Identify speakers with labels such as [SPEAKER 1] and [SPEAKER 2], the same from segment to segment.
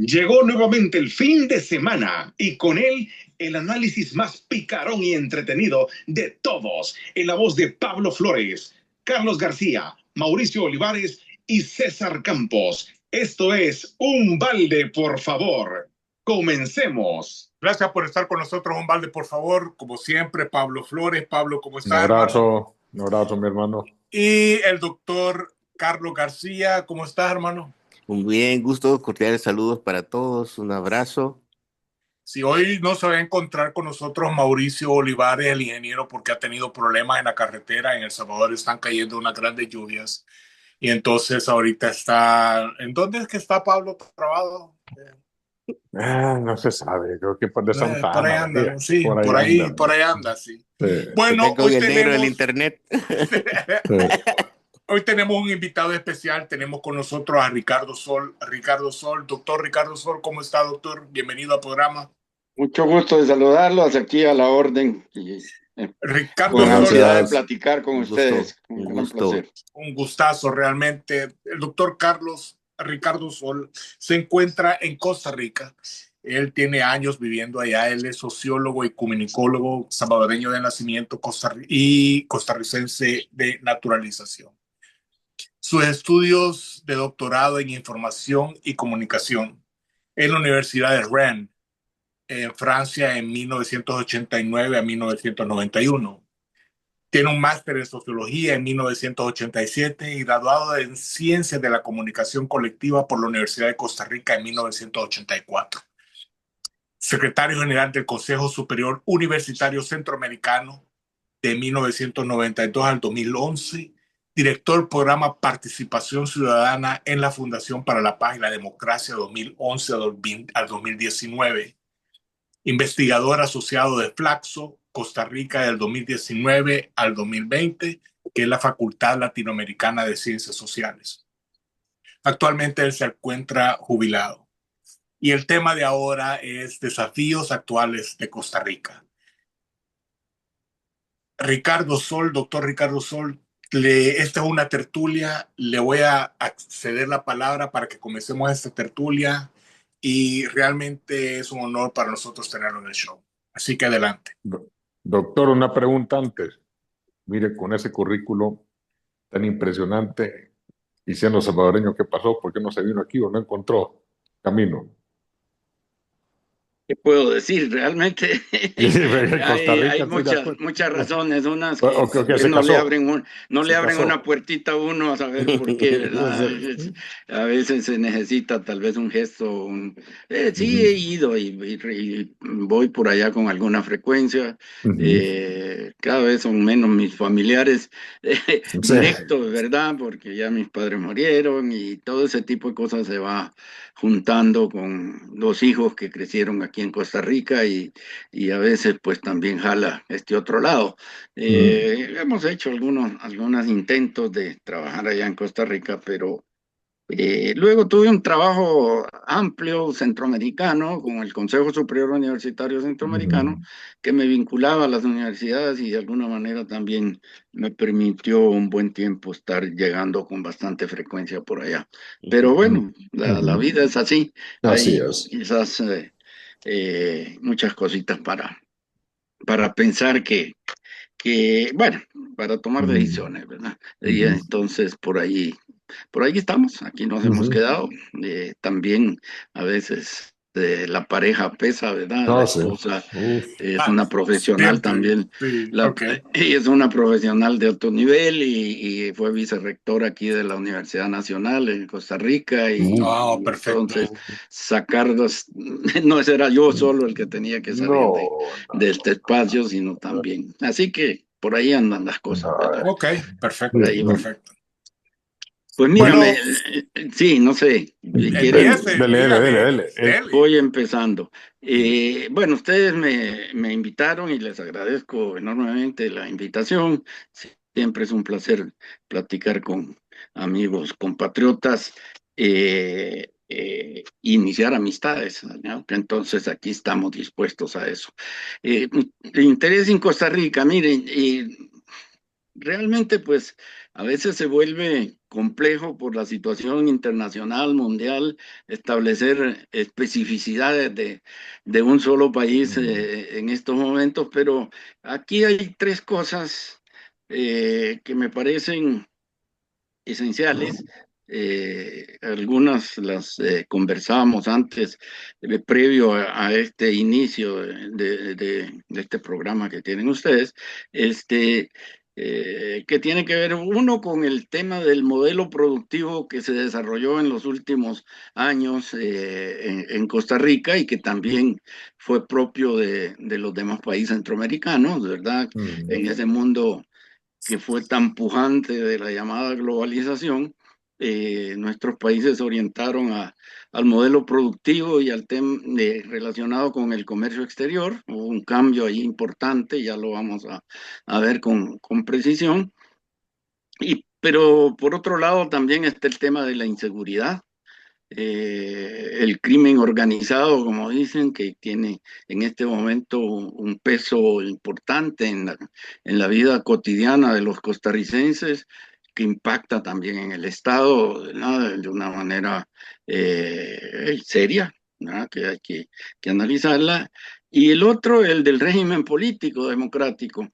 [SPEAKER 1] Llegó nuevamente el fin de semana y con él el análisis más picarón y entretenido de todos, en la voz de Pablo Flores, Carlos García, Mauricio Olivares y César Campos. Esto es Un Balde, por favor. Comencemos.
[SPEAKER 2] Gracias por estar con nosotros, Un Balde, por favor. Como siempre, Pablo Flores. Pablo, ¿cómo
[SPEAKER 3] Un
[SPEAKER 2] estás,
[SPEAKER 3] abrazo,
[SPEAKER 2] hermano?
[SPEAKER 3] un abrazo, mi hermano.
[SPEAKER 2] Y el doctor Carlos García, ¿cómo estás, hermano?
[SPEAKER 4] Muy bien, gusto, cordiales saludos para todos, un abrazo.
[SPEAKER 2] Si hoy no se va a encontrar con nosotros Mauricio Olivares, el ingeniero, porque ha tenido problemas en la carretera. En El Salvador están cayendo unas grandes lluvias. Y entonces ahorita está... ¿En dónde es que está Pablo trabado?
[SPEAKER 3] No se sabe, creo que por de Santa
[SPEAKER 2] Por ahí
[SPEAKER 3] Ana,
[SPEAKER 2] anda,
[SPEAKER 3] venía.
[SPEAKER 2] sí, por ahí anda, sí.
[SPEAKER 3] Sí.
[SPEAKER 2] Bueno,
[SPEAKER 4] Está con
[SPEAKER 2] hoy
[SPEAKER 4] el negro del
[SPEAKER 2] tenemos...
[SPEAKER 4] internet.
[SPEAKER 3] Sí.
[SPEAKER 2] Hoy tenemos un invitado especial, tenemos con nosotros a Ricardo Sol. Doctor Ricardo Sol, ¿cómo está, doctor? Bienvenido al programa.
[SPEAKER 5] Mucho gusto de saludarlos, aquí a la orden y
[SPEAKER 2] Ricardo
[SPEAKER 5] con
[SPEAKER 2] Sol,
[SPEAKER 5] ansiedad de platicar con
[SPEAKER 4] Un gusto,
[SPEAKER 5] ustedes,
[SPEAKER 4] un
[SPEAKER 5] un gran
[SPEAKER 4] gusto.
[SPEAKER 5] placer.
[SPEAKER 2] un gustazo realmente. El doctor Ricardo Sol se encuentra en Costa Rica. Él tiene años viviendo allá, él es sociólogo y comunicólogo salvadoreño de nacimiento y costarricense de naturalización. Sus estudios de doctorado en información y comunicación en la Universidad de Rennes, en Francia, en 1989 a 1991. Tiene un máster en sociología en 1987 y graduado en ciencias de la comunicación colectiva por la Universidad de Costa Rica en 1984. Secretario general del Consejo Superior Universitario Centroamericano de 1992 al 2011. Director programa Participación Ciudadana en la Fundación para la Paz y la Democracia 2011 al 2019. Investigador asociado de Flaxo, Costa Rica del 2019 al 2020, que es la Facultad Latinoamericana de Ciencias Sociales. Actualmente él se encuentra jubilado. Y el tema de ahora es desafíos actuales de Costa Rica. Ricardo Sol, doctor Ricardo Sol, esta es una tertulia, le voy a ceder la palabra para que comencemos esta tertulia y realmente es un honor para nosotros tenerlo en el show. Así que adelante.
[SPEAKER 3] Doctor, una pregunta antes. Mire, con ese currículo tan impresionante y siendo salvadoreño, ¿qué pasó? ¿Por qué no se vino aquí o no encontró camino?
[SPEAKER 5] ¿Qué puedo decir? Realmente
[SPEAKER 3] Costa Rica,
[SPEAKER 5] hay muchas razones, unas que
[SPEAKER 3] que
[SPEAKER 5] tal vez
[SPEAKER 3] se
[SPEAKER 5] no le
[SPEAKER 3] casó.
[SPEAKER 5] abren, no le
[SPEAKER 3] Se
[SPEAKER 5] abren
[SPEAKER 3] casó.
[SPEAKER 5] una puertita a uno a saber por qué, ¿verdad? A veces se necesita tal vez un gesto. Sí, he ido y voy por allá con alguna frecuencia. Cada vez son menos mis familiares directos, ¿verdad? Porque ya mis padres murieron y todo ese tipo de cosas se va juntando con los hijos que crecieron aquí en Costa Rica y a veces pues también jala este otro lado. Hemos hecho algunos intentos de trabajar allá en Costa Rica, pero luego tuve un trabajo amplio centroamericano con el Consejo Superior Universitario Centroamericano que me vinculaba a las universidades y de alguna manera también me permitió un buen tiempo estar llegando con bastante frecuencia por allá. Pero bueno, la vida es así.
[SPEAKER 3] Así
[SPEAKER 5] Hay
[SPEAKER 3] es.
[SPEAKER 5] quizás muchas cositas para pensar bueno, para tomar decisiones, ¿verdad? Y entonces por ahí estamos, aquí nos hemos quedado. También a veces la pareja pesa, ¿verdad? La esposa es una profesional
[SPEAKER 2] Siempre.
[SPEAKER 5] también.
[SPEAKER 2] Sí,
[SPEAKER 5] Ella es una profesional de alto nivel y fue vicerrectora aquí de la Universidad Nacional en Costa Rica. Y
[SPEAKER 2] perfecto.
[SPEAKER 5] entonces sacarlos, no era yo solo el que tenía que salir de este espacio, sino también. Así que por ahí andan las cosas, ¿verdad?
[SPEAKER 2] Ok, perfecto,
[SPEAKER 5] Por ahí va.
[SPEAKER 2] perfecto.
[SPEAKER 5] Pues mírame, sí, no sé,
[SPEAKER 2] Dele.
[SPEAKER 5] voy empezando. Bueno, ustedes me invitaron y les agradezco enormemente la invitación. Siempre es un placer platicar con amigos, compatriotas, iniciar amistades, ¿no? Entonces aquí estamos dispuestos a eso. El interés en Costa Rica, miren, realmente pues a veces se vuelve complejo por la situación internacional, mundial, establecer especificidades de un solo país en estos momentos, pero aquí hay tres cosas que me parecen esenciales. Algunas las conversábamos antes, previo a este inicio de este programa que tienen ustedes, que tiene que ver uno con el tema del modelo productivo que se desarrolló en los últimos años en Costa Rica y que también fue propio de los demás países centroamericanos, ¿verdad? En ese mundo que fue tan pujante de la llamada globalización, nuestros países se orientaron al modelo productivo y al tema relacionado con el comercio exterior. Hubo un cambio ahí importante, ya lo vamos a ver con precisión. Pero por otro lado también está el tema de la inseguridad. El crimen organizado, como dicen, que tiene en este momento un peso importante en la vida cotidiana de los costarricenses, que impacta también en el Estado, ¿verdad? De una manera seria, ¿verdad? Que hay que analizarla. Y el otro, el del régimen político democrático,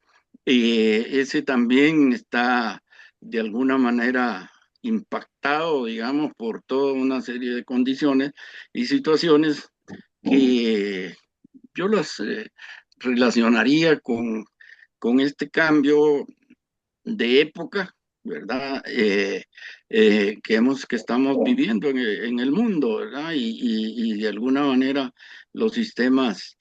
[SPEAKER 5] ese también está de alguna manera impactado, digamos, por toda una serie de condiciones y situaciones que yo las relacionaría con este cambio de época, ¿verdad? Que estamos viviendo en el mundo, ¿verdad? Y de alguna manera los sistemas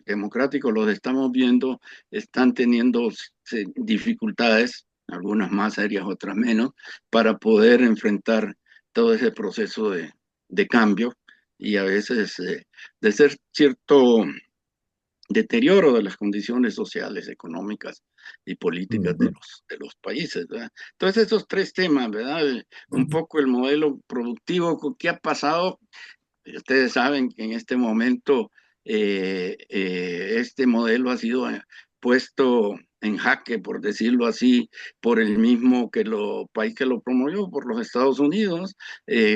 [SPEAKER 5] democráticos, los estamos viendo, están teniendo dificultades, algunas más serias, otras menos, para poder enfrentar todo ese proceso de cambio y a veces de ser cierto deterioro de las condiciones sociales, económicas y políticas de los países, ¿verdad? Entonces, esos tres temas, ¿verdad? Un poco el modelo productivo, ¿qué ha pasado? Ustedes saben que en este momento este modelo ha sido puesto en jaque, por decirlo así, por el mismo país que lo promovió, por los Estados Unidos,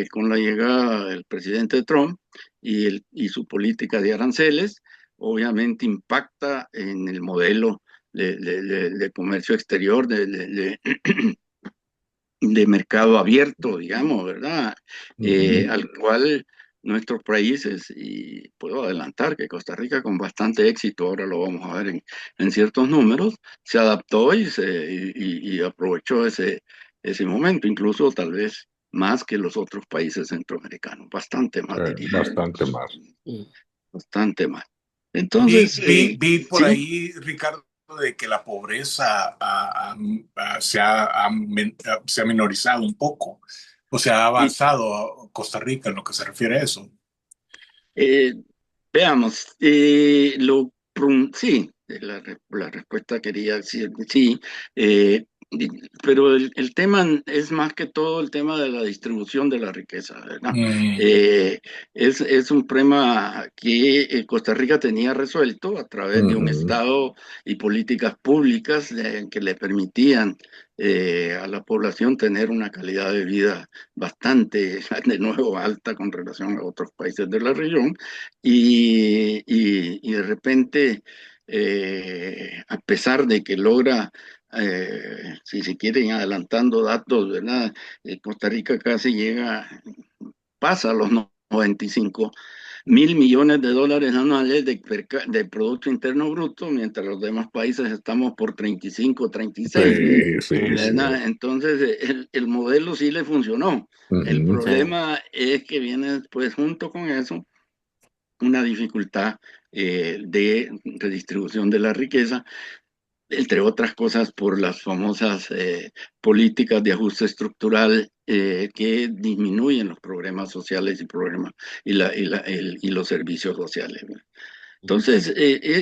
[SPEAKER 5] con la llegada del presidente Trump y su política de aranceles. Obviamente impacta en el modelo de comercio exterior, de mercado abierto, digamos, ¿verdad? Al cual nuestros países, y puedo adelantar que Costa Rica con bastante éxito, ahora lo vamos a ver en ciertos números, se adaptó y aprovechó ese momento, incluso tal vez más que los otros países centroamericanos, bastante más, diría.
[SPEAKER 3] Bastante más.
[SPEAKER 5] Bastante más. Entonces,
[SPEAKER 2] vi por
[SPEAKER 5] ¿sí?
[SPEAKER 2] ahí, Ricardo, de que la pobreza se ha minorizado un poco, o sea, ha avanzado Costa Rica en lo que se refiere a eso.
[SPEAKER 5] Veamos, sí, la respuesta quería decir sí, pero el tema es más que todo el tema de la distribución de la riqueza, ¿verdad? Es un problema que Costa Rica tenía resuelto a través de un Estado y políticas públicas que le permitían a la población tener una calidad de vida bastante, de nuevo, alta con relación a otros países de la región. Y de repente, a pesar de que logra, si se quieren adelantando datos, ¿verdad? Costa Rica casi pasa a los 95.000 millones de dólares anuales de Producto Interno Bruto, mientras los demás países estamos por 35, 36.
[SPEAKER 3] Sí.
[SPEAKER 5] Entonces, el modelo sí le funcionó. El problema es que viene después, junto con eso, una dificultad de redistribución de la riqueza, entre otras cosas por las famosas políticas de ajuste estructural que disminuyen los programas sociales y los servicios sociales. Entonces,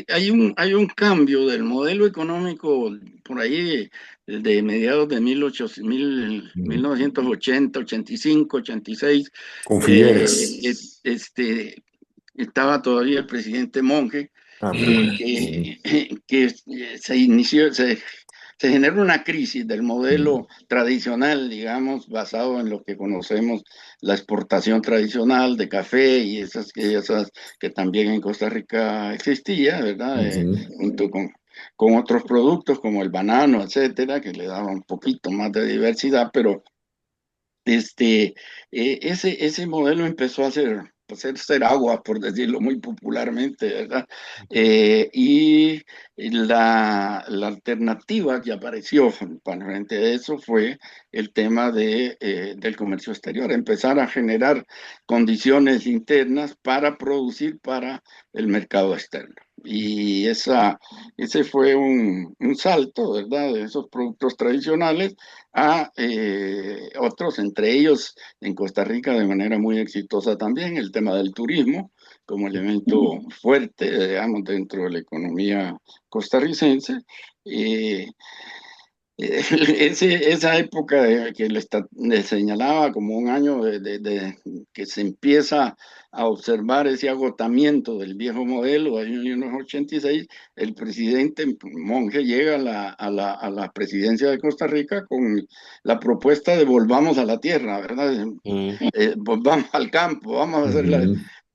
[SPEAKER 5] hay un cambio del modelo económico por ahí de mediados de 1980, 85, 86.
[SPEAKER 3] Con Figueres.
[SPEAKER 5] Estaba todavía el presidente Monge,
[SPEAKER 3] Monge.
[SPEAKER 5] que se inició, se genera una crisis del modelo tradicional, digamos, basado en lo que conocemos, la exportación tradicional de café y esas que también en Costa Rica existía, ¿verdad? Junto con otros productos como el banano, etcétera, que le daba un poquito más de diversidad, pero ese modelo empezó a ser agua, por decirlo muy popularmente, ¿verdad? Y la alternativa que apareció frente a eso fue el tema del comercio exterior, empezar a generar condiciones internas para producir para el mercado externo. Y ese fue un salto, ¿verdad? De esos productos tradicionales a otros, entre ellos en Costa Rica de manera muy exitosa también, el tema del turismo como elemento fuerte, digamos, dentro de la economía costarricense. Eh, esa época que le señalaba como un año que se empieza a observar ese agotamiento del viejo modelo, en 1986, el presidente Monge llega a la presidencia de Costa Rica con la propuesta de volvamos a la tierra, ¿verdad? Volvamos al campo, vamos a hacer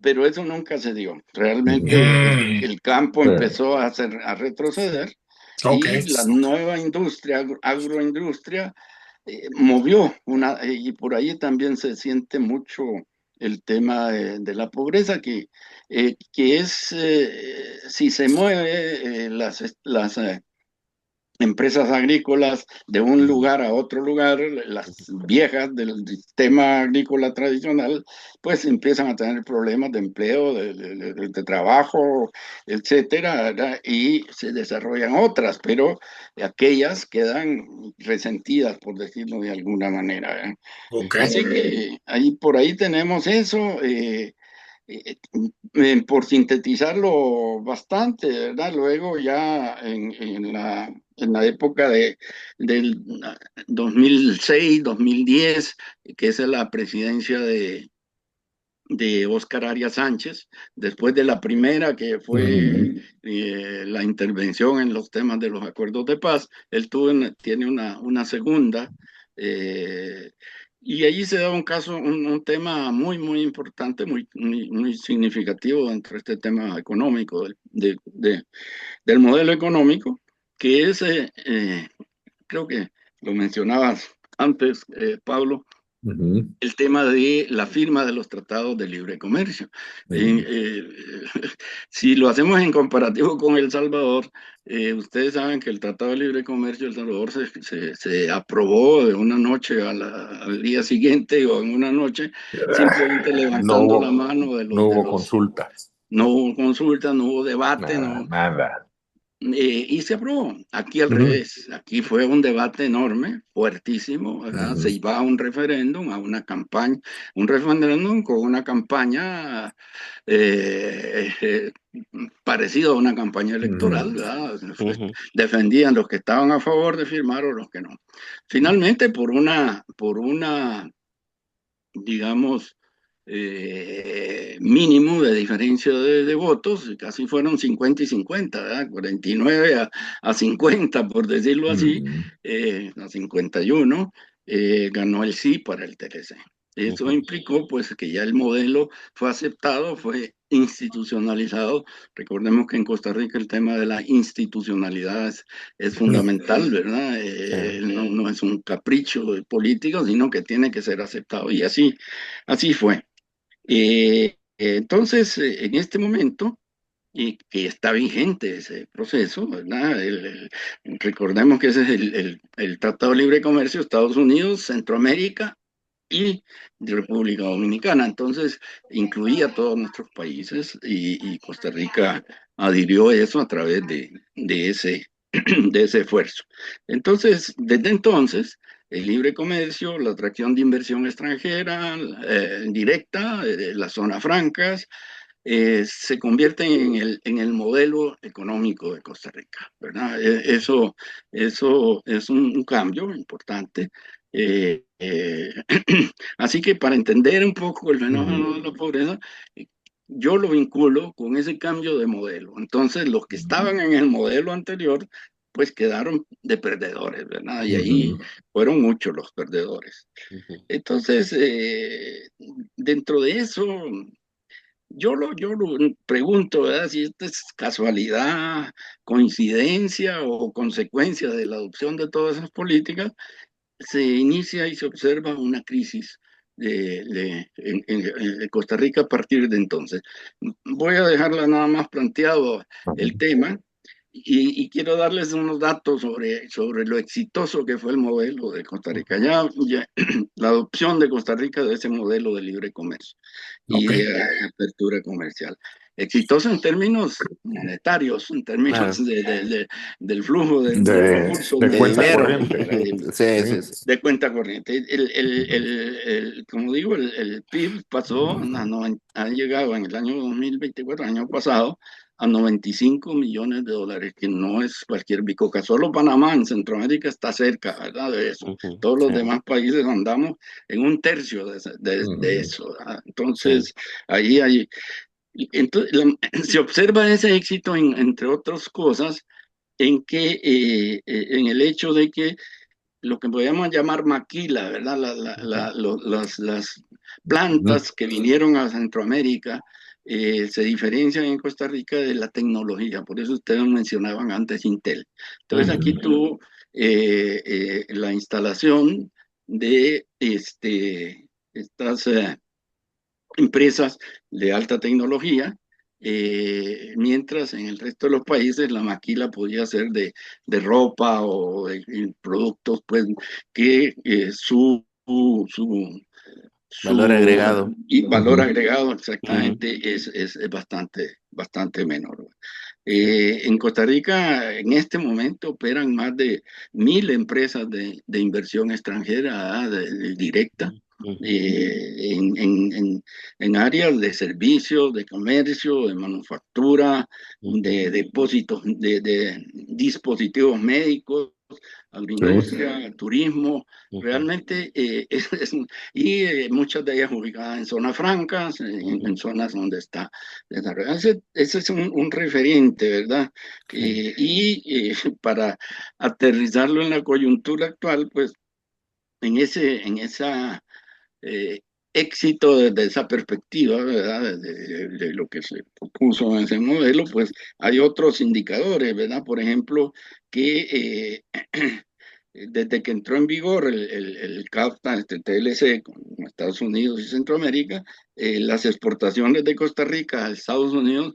[SPEAKER 5] pero eso nunca se dio. Realmente el campo empezó a retroceder.
[SPEAKER 2] Okay.
[SPEAKER 5] Y la nueva industria, agroindustria, movió y por ahí también se siente mucho el tema de la pobreza, que es, si se mueve las empresas agrícolas de un lugar a otro lugar, las viejas del sistema agrícola tradicional, pues empiezan a tener problemas de empleo, de trabajo, etcétera, ¿verdad? Y se desarrollan otras, pero aquellas quedan resentidas, por decirlo de alguna manera, ¿eh?
[SPEAKER 2] Okay.
[SPEAKER 5] Así que por ahí tenemos eso. Por sintetizarlo bastante, ¿verdad? Luego ya en la época del 2006, 2010, que es la presidencia de Óscar Arias Sánchez, después de la primera, que fue la intervención en los temas de los acuerdos de paz, él tiene una segunda, y allí se da un tema muy, muy importante, muy, muy, muy significativo dentro de este tema económico, del modelo económico, que es, creo que lo mencionabas antes, Pablo, el tema de la firma de los tratados de libre comercio. Si lo hacemos en comparativo con El Salvador, ustedes saben que el Tratado de Libre Comercio de El Salvador se aprobó de una noche al día siguiente o en una noche, simplemente levantando la mano de los...
[SPEAKER 3] No hubo consulta.
[SPEAKER 5] No hubo consulta, no hubo debate,
[SPEAKER 3] nada.
[SPEAKER 5] Y se aprobó. Aquí al revés. Aquí fue un debate enorme, fuertísimo, ¿verdad? Se iba a un referéndum, a una campaña, un referéndum con una campaña parecido a una campaña electoral, ¿verdad? Defendían los que estaban a favor de firmar o los que no. Finalmente, por una digamos, mínimo de diferencia de votos, casi fueron 50 y 50, ¿verdad? 49 a 50, por decirlo así, a 51, ganó el sí para el TLC. Eso implicó pues que ya el modelo fue aceptado, fue institucionalizado. Recordemos que en Costa Rica el tema de la institucionalidad es fundamental, ¿verdad? No es un capricho político, sino que tiene que ser aceptado. Y así fue. Entonces, en este momento, y que está vigente ese proceso, ¿verdad? Recordemos que ese es el Tratado de Libre Comercio de Estados Unidos, Centroamérica y de República Dominicana. Entonces, incluía a todos nuestros países y Costa Rica adhirió a eso a través de ese esfuerzo. Entonces, desde entonces, el libre comercio, la atracción de inversión extranjera directa, las zonas francas, se convierten en el modelo económico de Costa Rica, ¿verdad? Eso es un cambio importante. Así que para entender un poco el fenómeno de la pobreza, yo lo vinculo con ese cambio de modelo. Entonces, los que estaban en el modelo anterior pues quedaron de perdedores, ¿verdad? Y ahí fueron muchos los perdedores. Entonces, dentro de eso, yo lo pregunto, ¿verdad? Si esto es casualidad, coincidencia o consecuencia de la adopción de todas esas políticas, se inicia y se observa una crisis en Costa Rica a partir de entonces. Voy a dejarla nada más planteado el tema y quiero darles unos datos sobre lo exitoso que fue el modelo de Costa Rica. Ya la adopción de Costa Rica de ese modelo de libre comercio y de apertura comercial. Exitoso en términos monetarios, en términos del flujo de recursos,
[SPEAKER 3] de cuenta
[SPEAKER 4] dinero.
[SPEAKER 3] corriente.
[SPEAKER 5] De cuenta corriente. Como digo, el PIB pasó, ha llegado en el año 2024, año pasado, a 95 millones de dólares, que no es cualquier bicoca. Solo Panamá en Centroamérica está cerca, ¿verdad? De eso. Todos los demás países andamos en un tercio de eso, ¿verdad? Entonces, ahí hay... Entonces, se observa ese éxito, entre otras cosas, en que en el hecho de que lo que podríamos llamar maquila, ¿verdad? Las plantas que vinieron a Centroamérica se diferencian en Costa Rica de la tecnología, por eso ustedes mencionaban antes Intel. Entonces aquí tuvo la instalación de estas empresas de alta tecnología, mientras en el resto de los países la maquila podía ser de ropa o de productos pues que
[SPEAKER 4] Valor agregado.
[SPEAKER 5] y valor agregado exactamente es bastante menor. En Costa Rica en este momento operan más de 1.000 empresas de inversión extranjera directa en áreas de servicios, de comercio, de manufactura, de depósitos, de dispositivos médicos, agroindustria, turismo, realmente, y muchas de ellas ubicadas en zonas francas, en zonas donde está desarrollado. Ese es un referente, ¿verdad? Para aterrizarlo en la coyuntura actual, pues en esa éxito desde esa perspectiva, ¿verdad? De lo que se propuso en ese modelo, pues hay otros indicadores, ¿verdad? Por ejemplo, que desde que entró en vigor el CAFTA, este TLC, con Estados Unidos y Centroamérica, las exportaciones de Costa Rica a Estados Unidos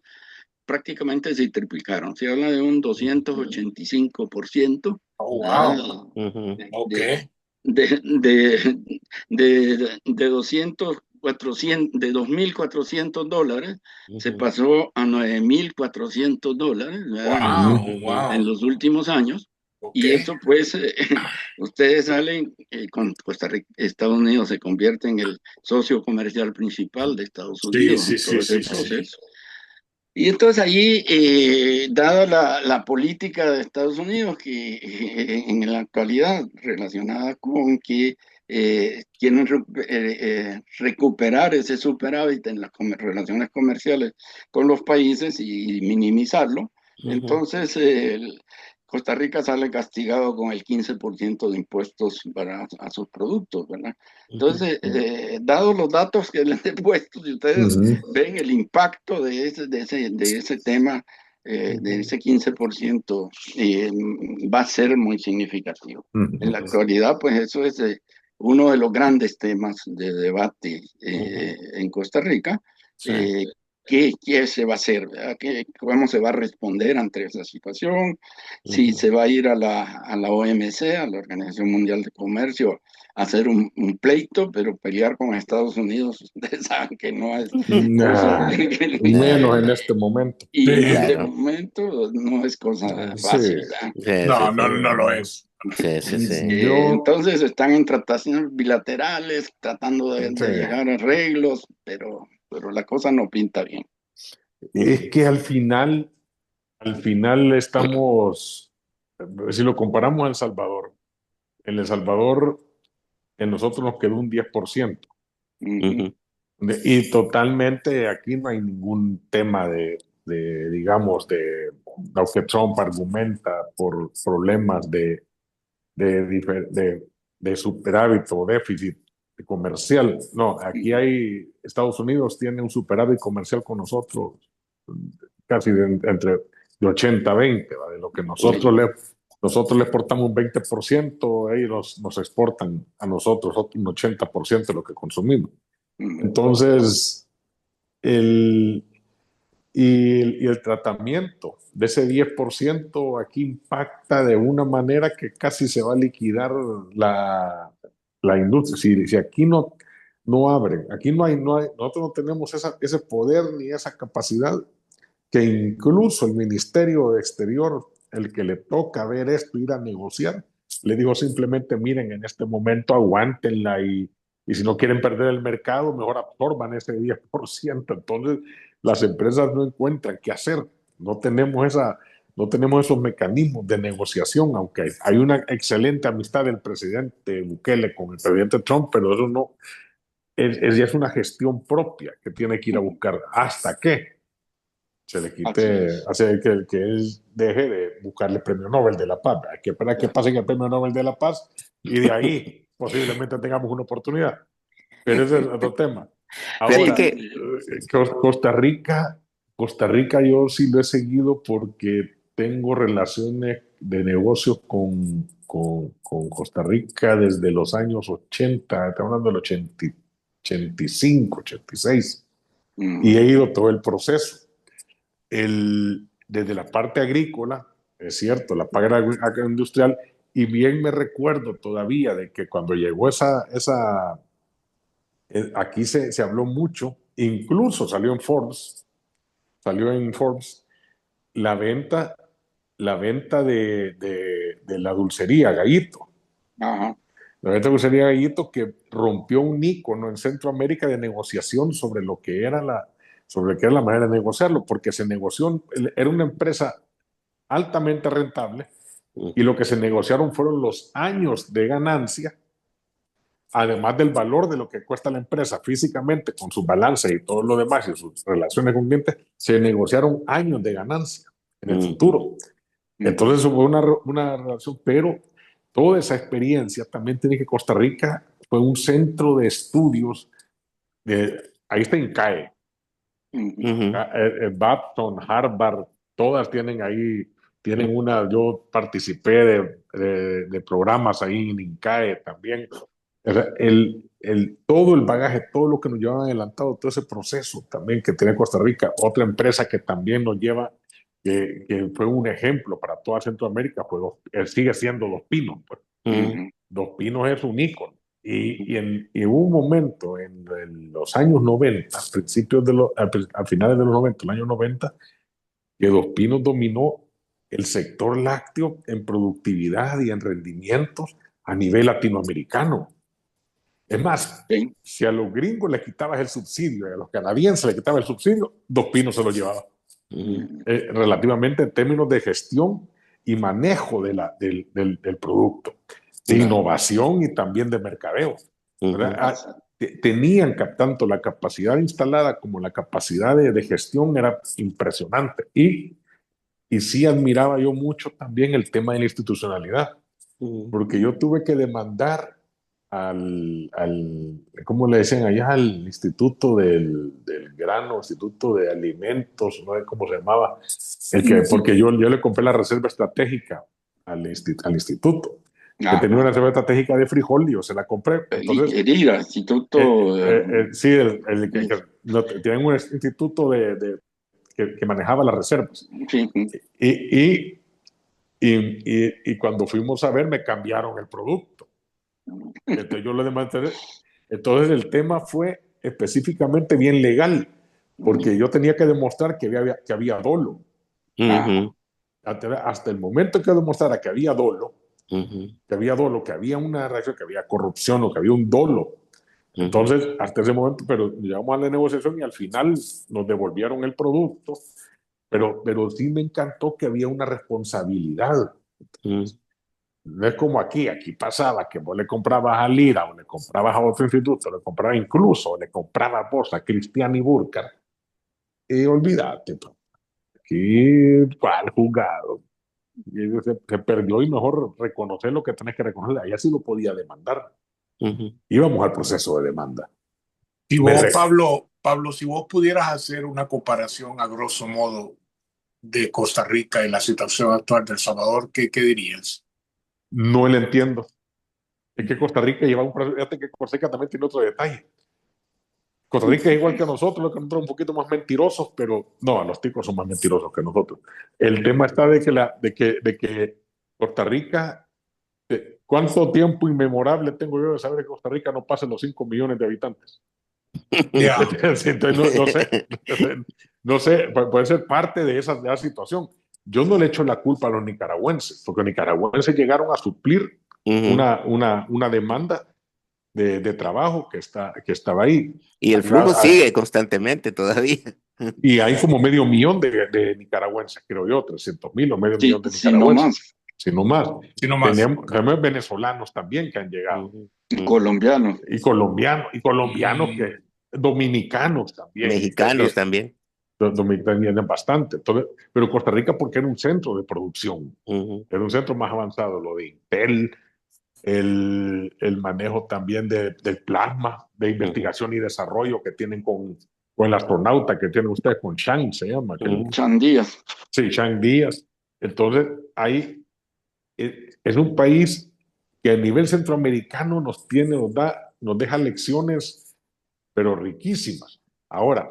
[SPEAKER 5] prácticamente se triplicaron. Se habla de un 285%.
[SPEAKER 2] Oh, wow.
[SPEAKER 5] De 2.400 dólares, se pasó a $9.400 en los últimos años. Y eso pues, ustedes salen con Costa Rica, Estados Unidos se convierte en el socio comercial principal de Estados Unidos en todo ese proceso. Y entonces allí, dada la política de Estados Unidos, que en la actualidad relacionada con que quieren recuperar ese superávit en las relaciones comerciales con los países y minimizarlo, entonces Costa Rica sale castigado con el 15% de impuestos a sus productos, ¿verdad? Entonces, dados los datos que les he puesto, si ustedes ven el impacto de ese tema, de ese 15%, va a ser muy significativo. En la actualidad, pues eso es uno de los grandes temas de debate en Costa Rica. ¿Qué se va a hacer? ¿Cómo se va a responder ante esa situación? Si se va a ir a la OMC, a la Organización Mundial de Comercio, a hacer un pleito, pero pelear con Estados Unidos, ustedes saben que no es cosa.
[SPEAKER 3] Menos en este momento.
[SPEAKER 5] Y en este momento no es cosa fácil.
[SPEAKER 2] No lo es.
[SPEAKER 5] Entonces están en trataciones bilaterales, tratando de llegar a arreglos, pero la cosa no pinta bien.
[SPEAKER 3] Es que al final estamos, si lo comparamos a El Salvador, en El Salvador en nosotros nos quedó un 10%. Y totalmente aquí no hay ningún tema de digamos, lo que Trump argumenta por problemas de superávit o déficit comercial. No, aquí Estados Unidos tiene un superávit comercial con nosotros casi entre de 80-20, ¿va? De lo que nosotros le exportamos un 20%, ellos nos exportan a nosotros un 80% de lo que consumimos. Entonces, el tratamiento de ese 10% aquí impacta de una manera que casi se va a liquidar la industria. Si aquí no abren, aquí nosotros no tenemos ese poder ni esa capacidad, que incluso el Ministerio de Exterior, el que le toca ver esto, ir a negociar, le dijo simplemente: miren, en este momento aguántenla y si no quieren perder el mercado, mejor absorban ese 10%. Entonces, las empresas no encuentran qué hacer. No tenemos esos mecanismos de negociación, aunque hay una excelente amistad del presidente Bukele con el presidente Trump, pero eso no ya es una gestión propia que tiene que ir a buscar hasta que se le quite, hace que deje de buscarle el premio Nobel de la Paz. Hay que esperar que pasen el premio Nobel de la Paz y de ahí posiblemente tengamos una oportunidad. Pero ese es otro tema. Ahora, Costa Rica yo sí lo he seguido porque tengo relaciones de negocios con Costa Rica desde los años 80, estamos hablando del 85, 86, y he ido todo el proceso. Desde la parte agrícola, es cierto, la parte agroindustrial, y bien me recuerdo todavía de que cuando llegó aquí se habló mucho, incluso salió en Forbes, la venta de la dulcería Gallito.
[SPEAKER 5] Ajá.
[SPEAKER 3] La venta de dulcería Gallito, que rompió un ícono en Centroamérica de negociación sobre lo que era la manera de negociarlo, porque se negoció, era una empresa altamente rentable, y lo que se negociaron fueron los años de ganancia, además del valor de lo que cuesta la empresa físicamente, con sus balances y todo lo demás y sus relaciones con clientes. Se negociaron años de ganancia en el futuro. Entonces hubo una relación, pero toda esa experiencia también tiene que Costa Rica fue un centro de estudios. Ahí está INCAE, Babson, Harvard, todas tienen ahí, yo participé de programas ahí en INCAE también. Todo el bagaje, todo lo que nos lleva adelantado, todo ese proceso también que tiene Costa Rica. Otra empresa que también nos lleva, que fue un ejemplo para toda Centroamérica, sigue siendo Dos Pinos. Pues. Dos Pinos es un ícono. Y hubo un momento en los años 90, a finales de los 90, el año 90, que Dos Pinos dominó el sector lácteo en productividad y en rendimientos a nivel latinoamericano. Es más, si a los gringos les quitabas el subsidio y a los canadienses les quitabas el subsidio, Dos Pinos se lo llevaba. Relativamente en términos de gestión y manejo del producto, de innovación y también de mercadeo. Tenían tanto la capacidad instalada como la capacidad de gestión, era impresionante. Y sí admiraba yo mucho también el tema de la institucionalidad, porque yo tuve que demandar ¿cómo le decían allá? Al Instituto del Grano, Instituto de Alimentos, no sé cómo se llamaba, porque yo le compré la reserva estratégica al instituto, que tenía una reserva estratégica de frijol, y yo se la compré. Entonces,
[SPEAKER 5] el instituto...
[SPEAKER 3] sí, tienen un instituto que manejaba las reservas. Y cuando fuimos a ver, me cambiaron el producto. Entonces yo lo demandé. Entonces el tema fue específicamente bien legal, porque yo tenía que demostrar que había dolo. Hasta el momento que demostrara que había dolo, que había una reacción, que había corrupción o que había un dolo. Entonces, hasta ese momento, pero llegamos a la negociación y al final nos devolvieron el producto, pero sí me encantó que había una responsabilidad. No es como aquí pasaba que vos le comprabas a Lira o le comprabas a otro instituto, le comprabas incluso, le comprabas vos a Cristiani Burkhardt, y olvídate. aquí, ¿cuál juzgado? Y se perdió y mejor reconocer lo que tenés que reconocer. Allá sí lo podía demandar.
[SPEAKER 4] Ujú.
[SPEAKER 3] Íbamos al proceso de demanda.
[SPEAKER 2] Si
[SPEAKER 3] Me
[SPEAKER 2] vos,
[SPEAKER 3] re-
[SPEAKER 2] Pablo, si vos pudieras hacer una comparación a grosso modo de Costa Rica y la situación actual de El Salvador, ¿qué dirías?
[SPEAKER 3] no le entiendo. Es que Costa Rica lleva un proceso. Fíjate que Costa Rica también tiene otro detalle. Costa Rica es igual que nosotros, lo que nosotros un poquito más mentirosos, pero no, los ticos son más mentirosos que nosotros. El tema está de que Costa Rica, ¿cuánto tiempo inmemorable tengo yo de saber que Costa Rica no pasa los 5 millones de habitantes?
[SPEAKER 2] Ya.
[SPEAKER 3] Entonces, no sé, puede ser parte de esa situación. Yo no le echo la culpa a los nicaragüenses, porque los nicaragüenses llegaron a suplir
[SPEAKER 4] Ujú.
[SPEAKER 3] una demanda de trabajo que estaba ahí.
[SPEAKER 4] Y el flujo sigue constantemente todavía.
[SPEAKER 3] Y hay como medio millón de nicaragüenses, creo yo, 300,000 o medio
[SPEAKER 5] Sí,
[SPEAKER 3] millón de
[SPEAKER 5] sí, no
[SPEAKER 3] nicaragüenses,
[SPEAKER 5] más.
[SPEAKER 3] si no más.
[SPEAKER 2] Si no más.
[SPEAKER 3] Tenemos venezolanos también que han llegado,
[SPEAKER 4] Ujú,
[SPEAKER 5] Y
[SPEAKER 4] ujú.
[SPEAKER 5] colombianos.
[SPEAKER 3] y colombianos
[SPEAKER 2] Mm,
[SPEAKER 3] dominicanos también,
[SPEAKER 4] Mexicanos también.
[SPEAKER 3] los dominicanos vienen bastante. Entonces, pero Costa Rica, porque era un centro de producción,
[SPEAKER 4] Ujú,
[SPEAKER 3] era un centro más avanzado, lo de Intel, el manejo también del plasma, de
[SPEAKER 4] ujú,
[SPEAKER 3] investigación y desarrollo que tienen con el astronauta que tienen ustedes, con Chang se llama,
[SPEAKER 4] ujú,
[SPEAKER 5] Chandías.
[SPEAKER 3] sí, Chang Díaz. Entonces, ahí es un país que a nivel centroamericano nos deja lecciones, pero riquísimas. Ahora,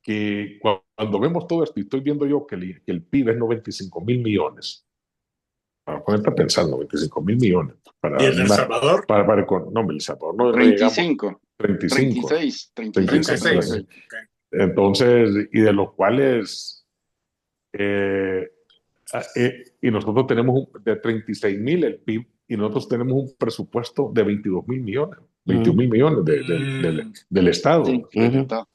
[SPEAKER 3] que cuando vemos todo esto, y estoy viendo yo que el PIB es 95,000 millones, para ponerte a pensar, 95,000 millones,
[SPEAKER 2] ¿Y el de El Salvador?
[SPEAKER 3] no, El Salvador no llegamos
[SPEAKER 5] 35,
[SPEAKER 3] 35,
[SPEAKER 5] 36, 35,
[SPEAKER 3] 36.
[SPEAKER 2] 36.
[SPEAKER 5] 36.
[SPEAKER 2] Ok.
[SPEAKER 3] Entonces, y de los cuales y nosotros tenemos de 36,000 el PIB y nosotros tenemos un presupuesto de 22,000 millones, 21,000 millones
[SPEAKER 2] Mm,
[SPEAKER 3] del Estado.
[SPEAKER 5] Sí, del
[SPEAKER 4] ujú,
[SPEAKER 5] Estado.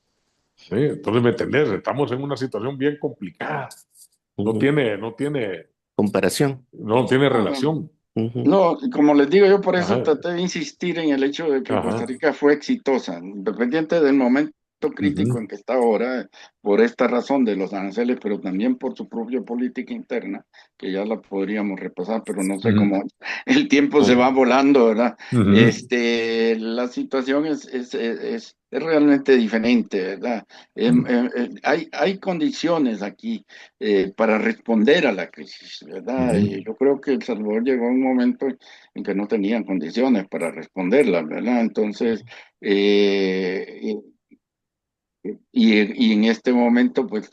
[SPEAKER 3] ¿Sí? Entonces, ¿me entendés? Estamos en una situación bien complicada. No
[SPEAKER 4] ujú.
[SPEAKER 3] tiene, no tiene,
[SPEAKER 4] Comparación.
[SPEAKER 3] no tiene
[SPEAKER 5] No, no,
[SPEAKER 3] relación.
[SPEAKER 4] Ujú,
[SPEAKER 5] no, como les digo, yo por eso
[SPEAKER 3] Ajá,
[SPEAKER 5] traté de insistir en el hecho de que
[SPEAKER 3] ajá.
[SPEAKER 5] Costa Rica fue exitosa, independiente del momento crítico
[SPEAKER 3] Ujú,
[SPEAKER 5] en que está ahora, por esta razón de los aranceles, pero también por su propia política interna, que ya la podríamos repasar, pero no sé
[SPEAKER 3] ujú,
[SPEAKER 5] cómo el tiempo se va
[SPEAKER 4] ujú,
[SPEAKER 5] volando, ¿verdad?
[SPEAKER 3] ujú,
[SPEAKER 5] La situación es realmente diferente, ¿verdad? Hay condiciones aquí para responder a la crisis, ¿verdad? Y
[SPEAKER 3] ujú,
[SPEAKER 5] yo creo que El Salvador llegó a un momento en que no tenían condiciones para responderla, ¿verdad? Entonces, eh, y en este momento, pues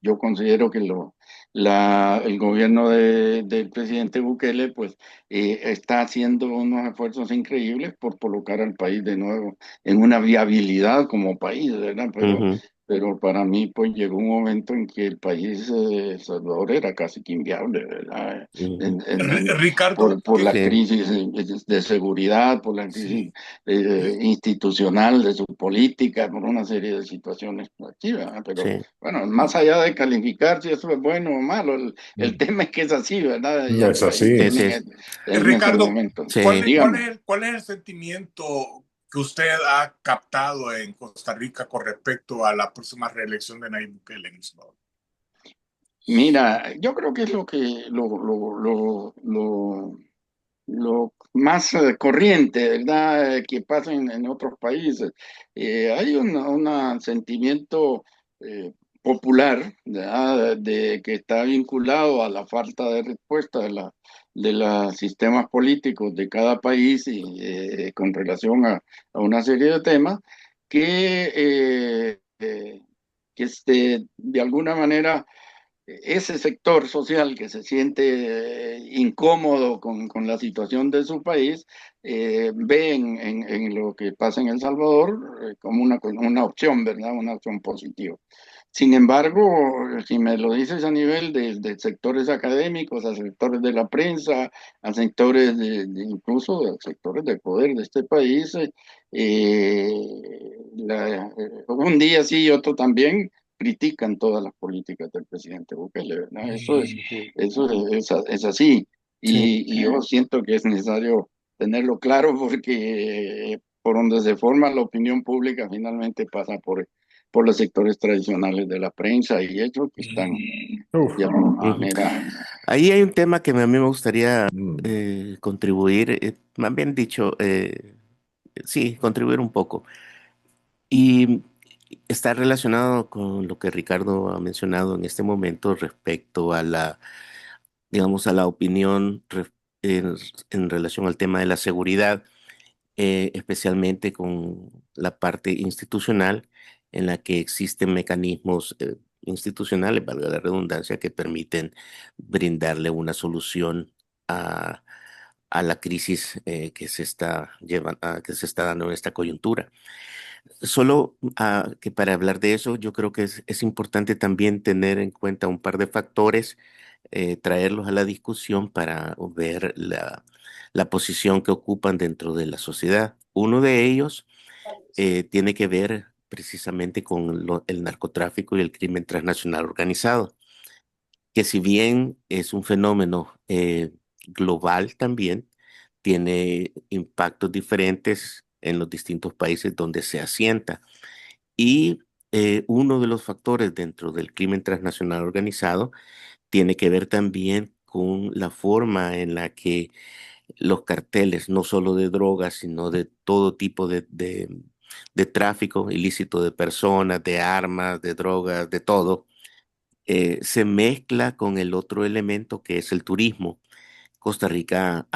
[SPEAKER 5] yo considero que el gobierno del presidente Bukele, pues está haciendo unos esfuerzos increíbles por colocar al país de nuevo en una viabilidad como país, ¿verdad?
[SPEAKER 4] ujú,
[SPEAKER 5] Pero para mí, pues llegó un momento en que el país El Salvador era casi que inviable, ¿verdad?
[SPEAKER 4] ujú.
[SPEAKER 2] Ricardo,
[SPEAKER 5] Por la
[SPEAKER 4] Sí,
[SPEAKER 5] crisis de seguridad, por la crisis
[SPEAKER 2] sí.
[SPEAKER 5] institucional de su política, por una serie de situaciones aquí, ¿verdad? Pero
[SPEAKER 4] sí.
[SPEAKER 5] bueno, más allá de calificar si eso es bueno o malo, el
[SPEAKER 3] ujú.
[SPEAKER 5] tema es que es así, ¿verdad? Y el
[SPEAKER 3] Es
[SPEAKER 5] país
[SPEAKER 3] así.
[SPEAKER 4] Sí, sí,
[SPEAKER 5] en ese
[SPEAKER 2] Ricardo,
[SPEAKER 5] momento.
[SPEAKER 4] sí.
[SPEAKER 5] Dígame.
[SPEAKER 2] cuál es el sentimiento que usted ha captado en Costa Rica con respecto a la próxima reelección de Nayib Bukele en El Salvador?
[SPEAKER 5] Mira, yo creo que es lo más corriente, ¿verdad? Que pasa en otros países. Hay un sentimiento popular, ¿verdad? De que está vinculado a la falta de respuesta de los sistemas políticos de cada país y con relación a una serie de temas que, de alguna manera ese sector social que se siente incómodo con la situación de su país, ve en lo que pasa en El Salvador como una opción, ¿verdad? Una opción positiva. Sin embargo, si me lo dices a nivel de sectores académicos, a sectores de la prensa, a sectores incluso de sectores de poder de este país, un día sí y otro también critican todas las políticas del presidente Bukele, ¿verdad?
[SPEAKER 4] Ujú,
[SPEAKER 5] Es así.
[SPEAKER 4] sí.
[SPEAKER 5] Y yo siento que es necesario tenerlo claro porque por donde se forma la opinión pública finalmente pasa por los sectores tradicionales de la prensa y ellos que están
[SPEAKER 3] Uf,
[SPEAKER 5] de alguna
[SPEAKER 4] Ujú.
[SPEAKER 5] manera.
[SPEAKER 4] Ahí hay un tema que a mí me gustaría
[SPEAKER 3] mm,
[SPEAKER 4] contribuir, más bien dicho, sí, contribuir un poco. Y está relacionado con lo que Ricardo ha mencionado en este momento respecto a la, digamos, a la opinión en relación al tema de la seguridad, especialmente con la parte institucional en la que existen mecanismos institucionales, valga la redundancia, que permiten brindarle una solución a, a la crisis que se está que se está dando en esta coyuntura. Solo que para hablar de eso, yo creo que es importante también tener en cuenta un par de factores, traerlos a la discusión para ver la posición que ocupan dentro de la sociedad. Uno de ellos tiene que ver precisamente con el narcotráfico y el crimen transnacional organizado, que si bien es un fenómeno global también, tiene impactos diferentes en los distintos países donde se asienta. Y uno de los factores dentro del crimen transnacional organizado tiene que ver también con la forma en la que los carteles, no solo de drogas, sino de todo tipo de tráfico ilícito de personas, de armas, de drogas, de todo, se mezcla con el otro elemento que es el turismo. Costa Rica,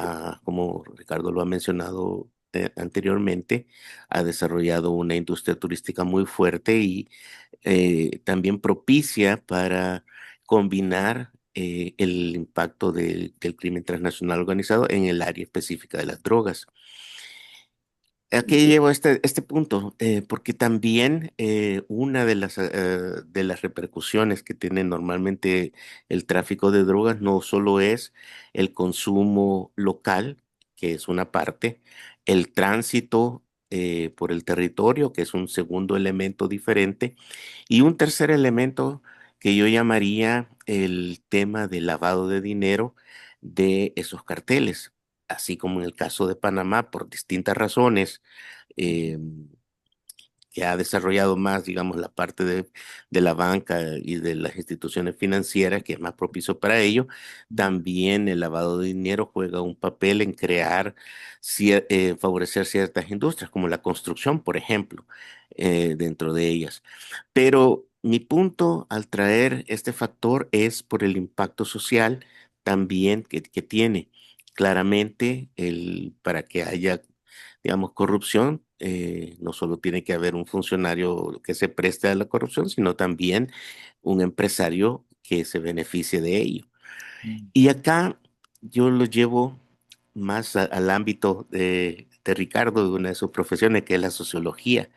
[SPEAKER 4] como Ricardo lo ha mencionado anteriormente, ha desarrollado una industria turística muy fuerte y también propicia para combinar el impacto del crimen transnacional organizado en el área específica de las drogas. ¿A qué llevo este punto? Porque también una de las repercusiones que tiene normalmente el tráfico de drogas no solo es el consumo local, que es una parte, el tránsito por el territorio, que es un segundo elemento diferente, y un tercer elemento que yo llamaría el tema del lavado de dinero de esos carteles, así como en el caso de Panamá, por distintas razones, eh, que ha desarrollado más, digamos, la parte de la banca y de las instituciones financieras, que es más propicio para ello. También el lavado de dinero juega un papel en crear, favorecer ciertas industrias, como la construcción, por ejemplo, dentro de ellas. Pero mi punto al traer este factor es por el impacto social también que tiene. Claramente, para que haya, digamos, corrupción, no solo tiene que haber un funcionario que se preste a la corrupción, sino también un empresario que se beneficie de ello. Y acá yo lo llevo más al ámbito de Ricardo, de una de sus profesiones, que es la sociología.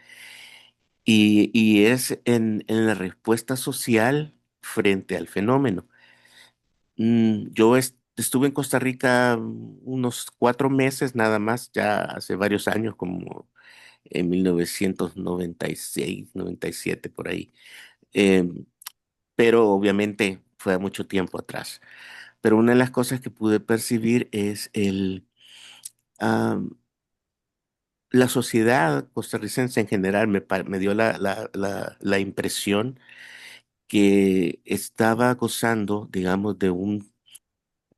[SPEAKER 4] Y es en la respuesta social frente al fenómeno. Yo estuve en Costa Rica unos 4 meses nada más, ya hace varios años, como en 1996, 97 por ahí. Em, pero obviamente fue mucho tiempo atrás. Pero una de las cosas que pude percibir es am, la sociedad costarricense en general me dio la impresión que estaba gozando, digamos,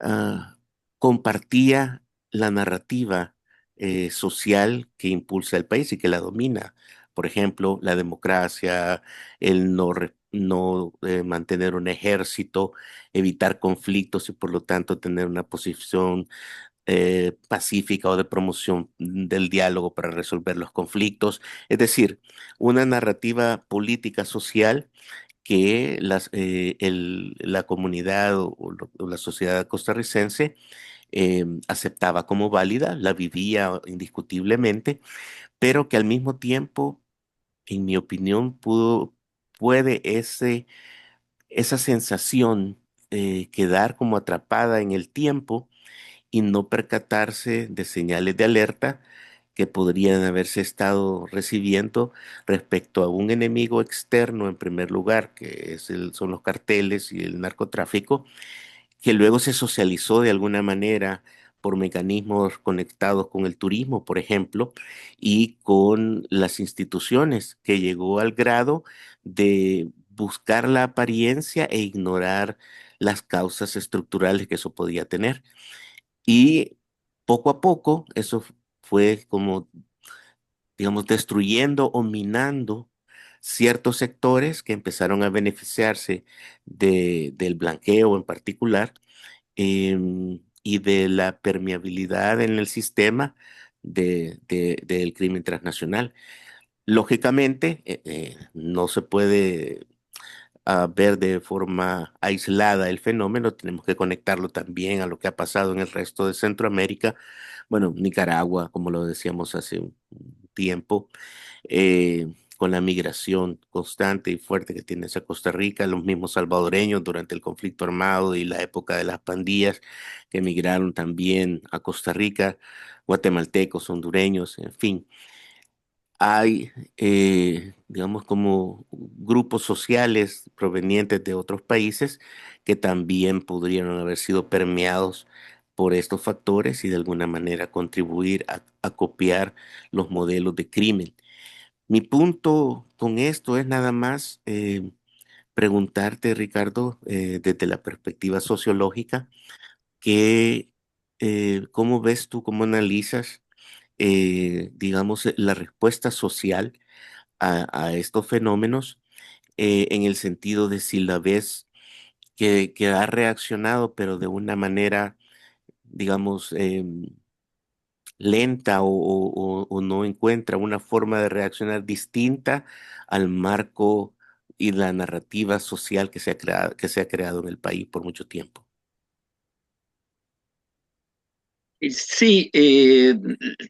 [SPEAKER 4] ah, compartía la narrativa social que impulsa el país y que la domina. Por ejemplo, la democracia, el no mantener un ejército, evitar conflictos y por lo tanto tener una posición pacífica o de promoción del diálogo para resolver los conflictos. Es decir, una narrativa política social que la comunidad o la sociedad costarricense aceptaba como válida, la vivía indiscutiblemente, pero que al mismo tiempo, en mi opinión, puede esa sensación quedar como atrapada en el tiempo y no percatarse de señales de alerta que podrían haberse estado recibiendo respecto a un enemigo externo en primer lugar, que son los carteles y el narcotráfico, que luego se socializó de alguna manera por mecanismos conectados con el turismo, por ejemplo, y con las instituciones, que llegó al grado de buscar la apariencia e ignorar las causas estructurales que eso podía tener. Y poco a poco eso fue como, digamos, destruyendo o minando ciertos sectores que empezaron a beneficiarse del blanqueo en particular, y de la permeabilidad en el sistema del crimen transnacional. Lógicamente, no se puede ver de forma aislada el fenómeno, tenemos que conectarlo también a lo que ha pasado en el resto de Centroamérica, bueno, Nicaragua, como lo decíamos hace un tiempo, con la migración constante y fuerte que tiene hacia Costa Rica, los mismos salvadoreños durante el conflicto armado y la época de las pandillas que emigraron también a Costa Rica, guatemaltecos, hondureños, en fin. Hay, digamos, como grupos sociales provenientes de otros países que también podrían haber sido permeados por estos factores y de alguna manera contribuir a copiar los modelos de crimen. Mi punto con esto es nada más preguntarte, Ricardo, desde la perspectiva sociológica, que, ¿cómo ves tú, cómo analizas, digamos, la respuesta social a estos fenómenos, en el sentido de si la ves que ha reaccionado, pero de una manera, digamos, lenta o no encuentra una forma de reaccionar distinta al marco y la narrativa social que se ha creado en el país por mucho tiempo?
[SPEAKER 5] Sí,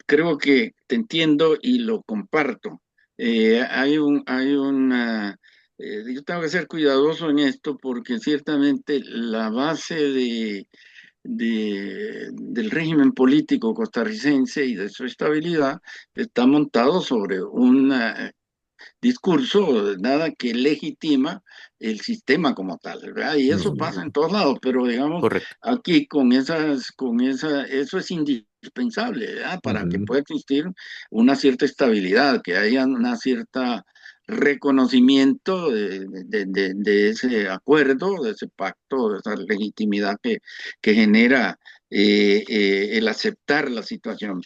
[SPEAKER 5] creo que te entiendo y lo comparto. Hay una, yo tengo que ser cuidadoso en esto porque ciertamente la base del régimen político costarricense y de su estabilidad está montado sobre una discurso, nada que legitima el sistema como tal, ¿verdad? Y eso pasa en todos lados, pero digamos,
[SPEAKER 4] Correcto.
[SPEAKER 5] aquí eso es indispensable, ¿verdad? Para que pueda existir una cierta estabilidad, que haya una cierta reconocimiento de ese acuerdo, de ese pacto, de esa legitimidad que genera el aceptar la situación.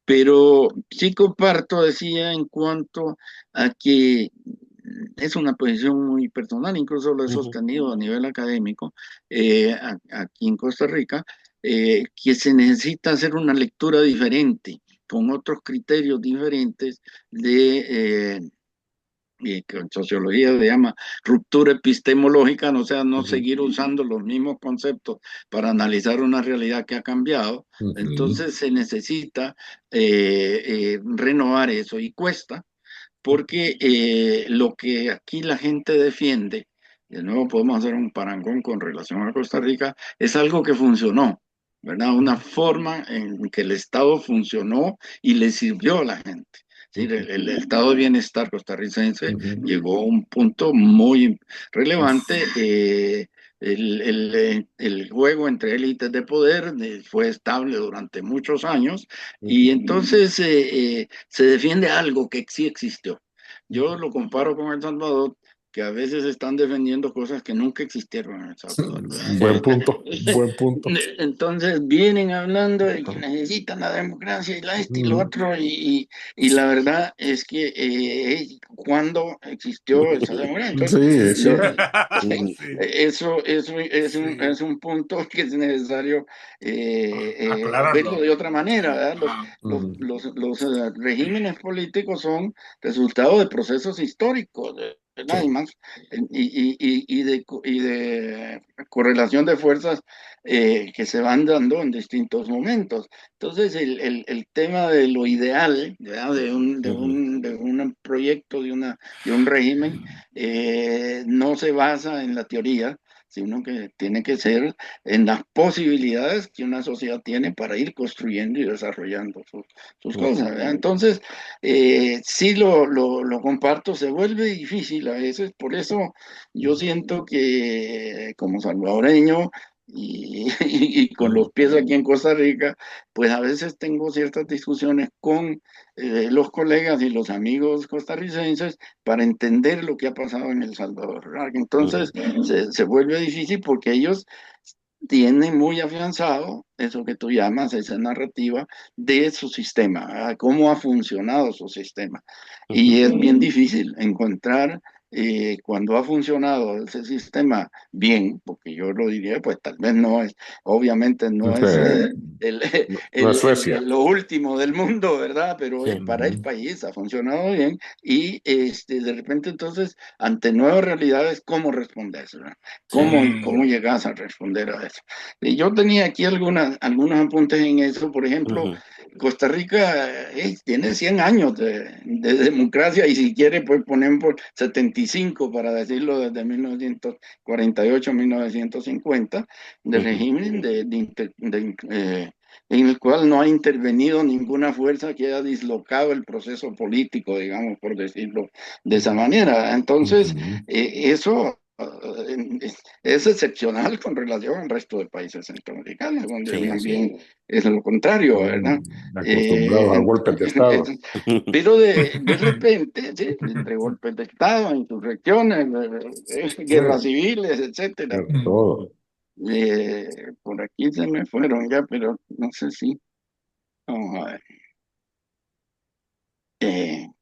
[SPEAKER 5] Pero sí comparto, decía, en cuanto a que es una posición muy personal, incluso lo he
[SPEAKER 4] Ujú,
[SPEAKER 5] sostenido a nivel académico aquí en Costa Rica, que se necesita hacer una lectura diferente, con otros criterios diferentes que en sociología se llama ruptura epistemológica, no sea, no
[SPEAKER 3] ujú,
[SPEAKER 5] seguir usando los mismos conceptos para analizar una realidad que ha cambiado.
[SPEAKER 3] ujú,
[SPEAKER 5] Entonces se necesita renovar eso y cuesta, porque lo que aquí la gente defiende, de nuevo podemos hacer un parangón con relación a Costa Rica, es algo que funcionó, ¿verdad? Una forma en que el Estado funcionó y le sirvió a la gente. Sí, el estado de bienestar costarricense
[SPEAKER 3] ujú,
[SPEAKER 5] llegó a un punto muy relevante.
[SPEAKER 3] ujú.
[SPEAKER 5] El juego entre élites de poder fue estable durante muchos años y entonces se defiende algo que sí existió. Yo lo comparo con El Salvador, que a veces están defendiendo cosas que nunca existieron en El Salvador,
[SPEAKER 3] Buen
[SPEAKER 5] ¿verdad?
[SPEAKER 3] punto, buen punto.
[SPEAKER 5] Entonces vienen hablando de que necesitan la democracia y la este y lo
[SPEAKER 3] Ujú.
[SPEAKER 5] otro, y la verdad es que cuando existió esa democracia, entonces
[SPEAKER 3] Sí, es cierto.
[SPEAKER 5] sí,
[SPEAKER 2] Sí,
[SPEAKER 5] eso
[SPEAKER 2] sí,
[SPEAKER 5] es un punto que es necesario verlo
[SPEAKER 2] aclararlo.
[SPEAKER 5] de otra manera, ¿verdad?
[SPEAKER 2] Ajá.
[SPEAKER 3] Ujú,
[SPEAKER 5] Los regímenes políticos son resultado de procesos históricos, ¿verdad? Y
[SPEAKER 3] sí.
[SPEAKER 5] más, y de correlación de fuerzas que se van dando en distintos momentos. Entonces, el tema de lo ideal, ¿verdad?
[SPEAKER 3] Ujú,
[SPEAKER 5] De un proyecto, de un régimen, no se basa en la teoría, sino que tiene que ser en las posibilidades que una sociedad tiene para ir construyendo y desarrollando sus cosas,
[SPEAKER 3] ujú,
[SPEAKER 5] ¿verdad? Entonces, sí lo comparto, se vuelve difícil a veces, por eso yo siento que como salvadoreño, y con los pies aquí en Costa Rica, pues a veces tengo ciertas discusiones con los colegas y los amigos costarricenses para entender lo que ha pasado en El Salvador, ¿verdad? Entonces se vuelve difícil porque ellos tienen muy afianzado eso que tú llamas, esa narrativa de su sistema, ¿verdad? Cómo ha funcionado su sistema. Y es bien difícil encontrar cuando ha funcionado ese sistema bien, porque yo lo diría, pues tal vez no es, obviamente no es el,
[SPEAKER 3] No es Suecia.
[SPEAKER 5] lo último del mundo, ¿verdad? Pero
[SPEAKER 4] Sí.
[SPEAKER 5] para el país ha funcionado bien y de repente entonces, ante nuevas realidades, ¿cómo respondes? ¿Verdad? ¿Cómo llegas a responder a eso? Y yo tenía aquí algunos apuntes en eso, por ejemplo, Costa Rica tiene 100 años de democracia y si quiere, pues ponemos por 75, para decirlo, desde 1948 a 1950, de régimen en el cual no ha intervenido ninguna fuerza que haya dislocado el proceso político, digamos, por decirlo de esa manera. Entonces, eso es excepcional con relación al resto de países centroamericanos, donde
[SPEAKER 4] Sí,
[SPEAKER 5] más
[SPEAKER 4] sí.
[SPEAKER 5] bien es lo contrario, ¿verdad?
[SPEAKER 3] Acostumbrados a golpes de Estado.
[SPEAKER 5] Pero de repente, ¿sí? Entre golpes de Estado, insurrecciones, guerras civiles, etcétera.
[SPEAKER 3] Todo.
[SPEAKER 5] Por aquí se me fueron ya, pero no sé si. Vamos a ver.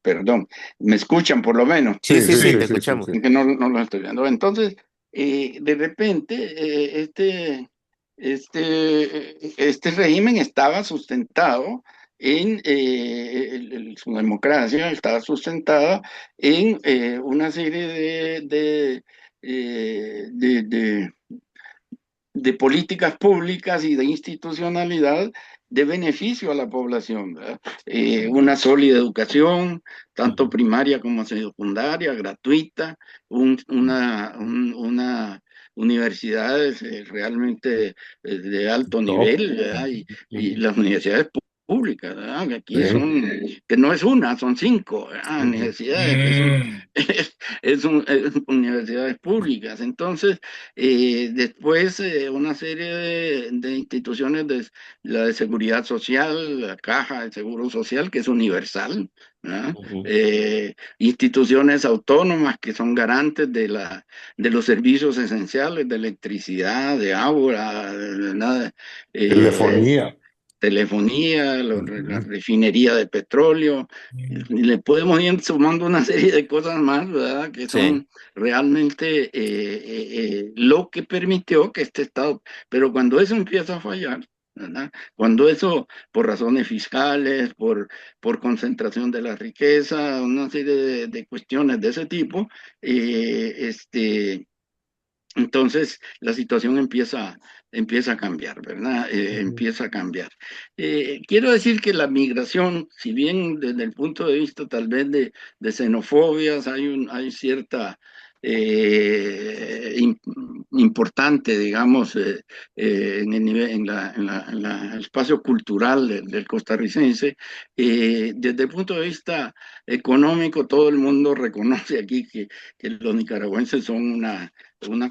[SPEAKER 5] Perdón, ¿me escuchan por lo menos?
[SPEAKER 4] Sí,
[SPEAKER 3] Sí,
[SPEAKER 4] sí,
[SPEAKER 3] sí,
[SPEAKER 4] sí,
[SPEAKER 3] sí,
[SPEAKER 4] te
[SPEAKER 3] sí, sí,
[SPEAKER 4] escuchamos.
[SPEAKER 3] sí.
[SPEAKER 5] Que no lo estoy viendo. Entonces, de repente, este régimen estaba sustentado en su democracia, estaba sustentada en una serie de políticas públicas y de institucionalidad de beneficio a la población, ¿verdad? Una sólida educación, tanto primaria como secundaria, gratuita, una universidades realmente de alto nivel, ¿verdad? Y las universidades públicas, ¿verdad? Que aquí que no es una, son 5, ¿verdad? Universidades, que es universidades públicas. Entonces, después, una serie de instituciones la de seguridad social, la caja de seguro social, que es universal, ¿verdad? Instituciones autónomas que son garantes de los servicios esenciales, de electricidad, de agua,
[SPEAKER 3] Telefonía.
[SPEAKER 5] telefonía, la refinería de petróleo, y le podemos ir sumando una serie de cosas más, ¿verdad? Que son realmente lo que permitió que este Estado, pero cuando eso empieza a fallar, ¿verdad? Cuando eso, por razones fiscales, por concentración de la riqueza, una serie de cuestiones de ese tipo, entonces la situación empieza a cambiar, ¿verdad? Empieza a cambiar. Quiero decir que la migración, si bien desde el punto de vista tal vez de xenofobias hay cierta importante, digamos, en el nivel, el espacio cultural del costarricense, desde el punto de vista económico, todo el mundo reconoce aquí que los nicaragüenses son una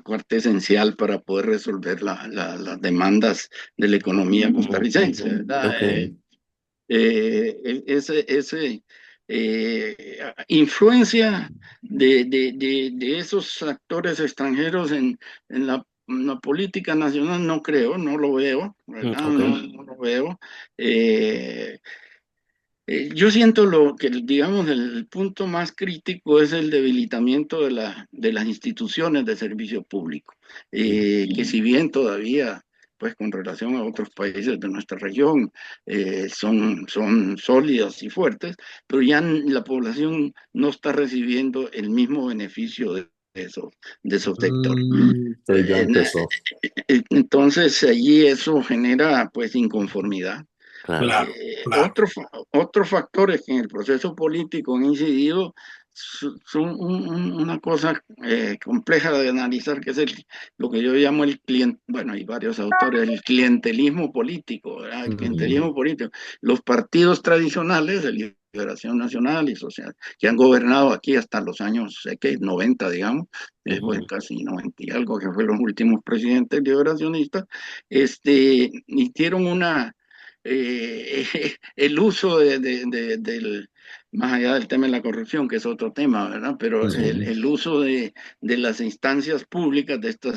[SPEAKER 5] parte esencial para poder resolver las demandas de la economía costarricense, ¿verdad? Ese influencia de esos actores extranjeros en la política nacional no creo, no lo veo, ¿verdad? No lo veo. Yo siento lo que, digamos, el punto más crítico es el debilitamiento de las instituciones de servicio público, que si bien todavía, pues con relación a otros países de nuestra región, son sólidas y fuertes, pero ya la población no está recibiendo el mismo beneficio de esos sectores.
[SPEAKER 3] Pues ya empezó.
[SPEAKER 5] Entonces, allí eso genera, pues, inconformidad.
[SPEAKER 4] Claro.
[SPEAKER 5] Otros factores que en el proceso político han incidido son una cosa compleja de analizar, que es lo que yo llamo el cliente, bueno, hay varios autores, el clientelismo político, ¿verdad? El clientelismo político. Los partidos tradicionales, el Liberación Nacional y Social, que han gobernado aquí hasta los años 90, digamos, después casi 90 y algo, que fueron los últimos presidentes liberacionistas, hicieron el uso del, más allá del tema de la corrupción, que es otro tema, ¿verdad? Pero el uso de las instancias públicas, de esta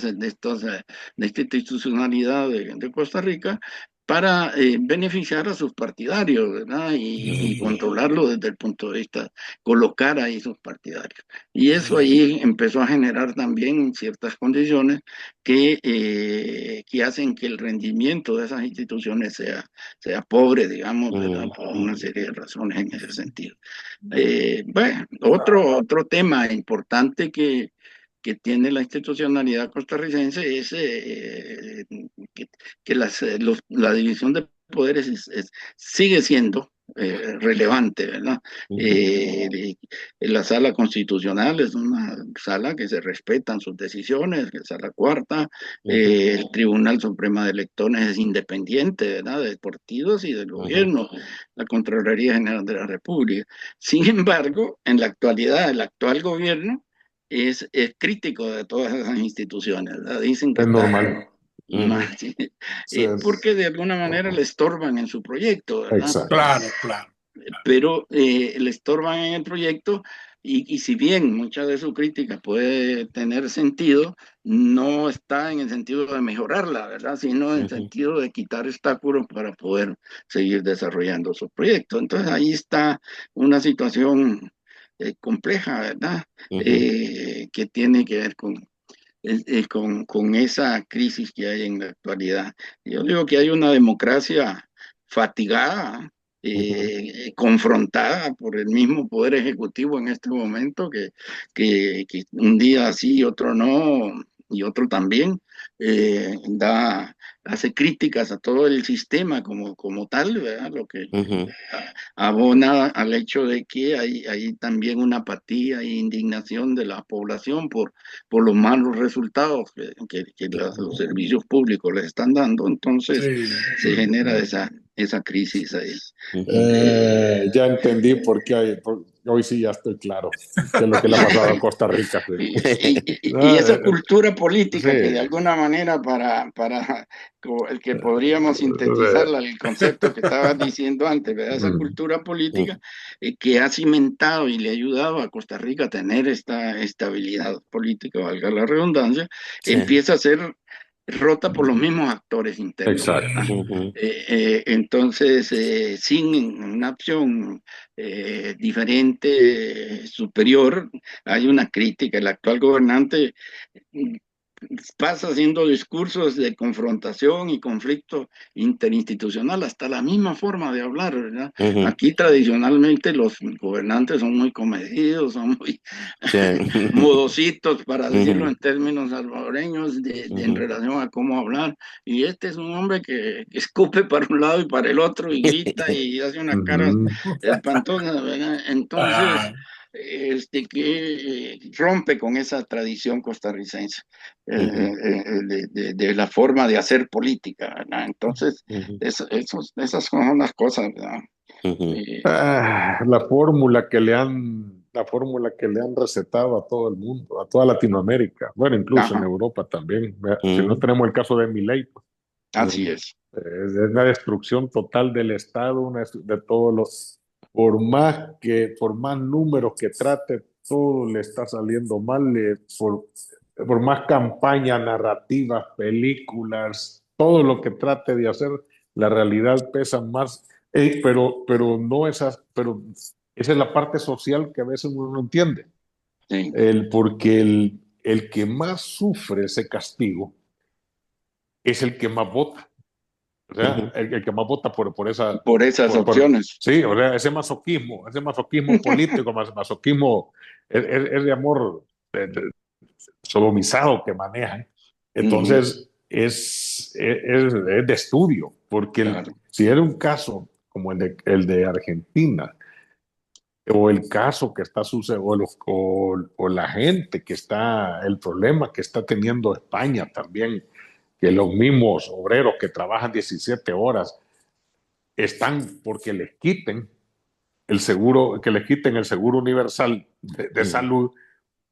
[SPEAKER 5] institucionalidad de Costa Rica, para beneficiar a sus partidarios, ¿verdad? Y controlarlo desde el punto de vista, colocar ahí sus partidarios. Y eso ahí empezó a generar también ciertas condiciones que hacen que el rendimiento de esas instituciones sea pobre, digamos, ¿verdad? Por una serie de razones en ese sentido. Bueno, otro tema importante que tiene la institucionalidad costarricense es que la división de poderes sigue siendo relevante, ¿verdad? La sala constitucional es una sala que se respetan sus decisiones, que es la cuarta. El Tribunal Supremo de Elecciones es independiente, ¿verdad? De partidos y del gobierno, la Contraloría General de la República. Sin embargo, en la actualidad, el actual gobierno es crítico de todas esas instituciones, ¿verdad? Dicen que
[SPEAKER 3] Es normal.
[SPEAKER 5] sí,
[SPEAKER 3] Sí,
[SPEAKER 5] porque de alguna manera le estorban en su proyecto, ¿verdad?
[SPEAKER 3] exacto.
[SPEAKER 2] Claro.
[SPEAKER 5] Pero le estorban en el proyecto y si bien mucha de su crítica puede tener sentido, no está en el sentido de mejorarla, ¿verdad? Sino en el sentido de quitar obstáculos para poder seguir desarrollando su proyecto. Entonces ahí está una situación compleja, ¿verdad? Que tiene que ver con esa crisis que hay en la actualidad. Yo digo que hay una democracia fatigada, confrontada por el mismo Poder Ejecutivo en este momento, que un día sí y otro no, y otro también, hace críticas a todo el sistema como tal, ¿verdad? Lo que abona al hecho de que hay también una apatía e indignación de la población por los malos resultados que los servicios públicos les están dando. Entonces se genera esa crisis ahí.
[SPEAKER 3] Ya entendí por qué hoy sí ya estoy claro qué es lo que le ha pasado a Costa Rica.
[SPEAKER 5] Y esa cultura política
[SPEAKER 3] Sí.
[SPEAKER 5] que de alguna manera para el que podríamos sintetizar el concepto que estabas diciendo antes, ¿verdad? Esa cultura política que ha cimentado y le ha ayudado a Costa Rica a tener esta estabilidad política, valga la redundancia, empieza a ser rota por los mismos actores internos.
[SPEAKER 3] Exacto.
[SPEAKER 5] Entonces, sin una opción diferente, superior, hay una crítica. El actual gobernante pasa haciendo discursos de confrontación y conflicto interinstitucional, hasta la misma forma de hablar, ¿verdad? Aquí tradicionalmente los gobernantes son muy comedidos, son muy modositos, para decirlo en términos salvadoreños, en relación a cómo hablar. Y este es un hombre que escupe para un lado y para el otro y grita y hace unas caras espantosas, ¿verdad? Entonces, que rompe con esa tradición costarricense de la forma de hacer política, ¿verdad? Entonces, esas son las cosas, ¿verdad?
[SPEAKER 3] La fórmula que le han recetado a todo el mundo, a toda Latinoamérica, bueno, incluso en Europa también. Si no tenemos el caso de Milei, pues,
[SPEAKER 5] así es.
[SPEAKER 3] Es la destrucción total del Estado, de todos los, por más números que trate, todo le está saliendo mal, por más campañas, narrativas, películas, todo lo que trate de hacer, la realidad pesa más. Pero pero esa es la parte social que a veces uno no entiende.
[SPEAKER 5] Sí.
[SPEAKER 3] Porque el que más sufre ese castigo es el que más vota. O sea, el que más vota por
[SPEAKER 5] esas opciones.
[SPEAKER 3] Sí, o sea, ese masoquismo político, masoquismo es de amor sodomizado que manejan. Entonces, es de estudio, porque si era un caso como el de Argentina, o el caso que está sucediendo, o la gente que está, el problema que está teniendo España también, que los mismos obreros que trabajan 17 horas están porque les quiten, el seguro, que le quiten el seguro universal de
[SPEAKER 4] Mm.
[SPEAKER 3] salud,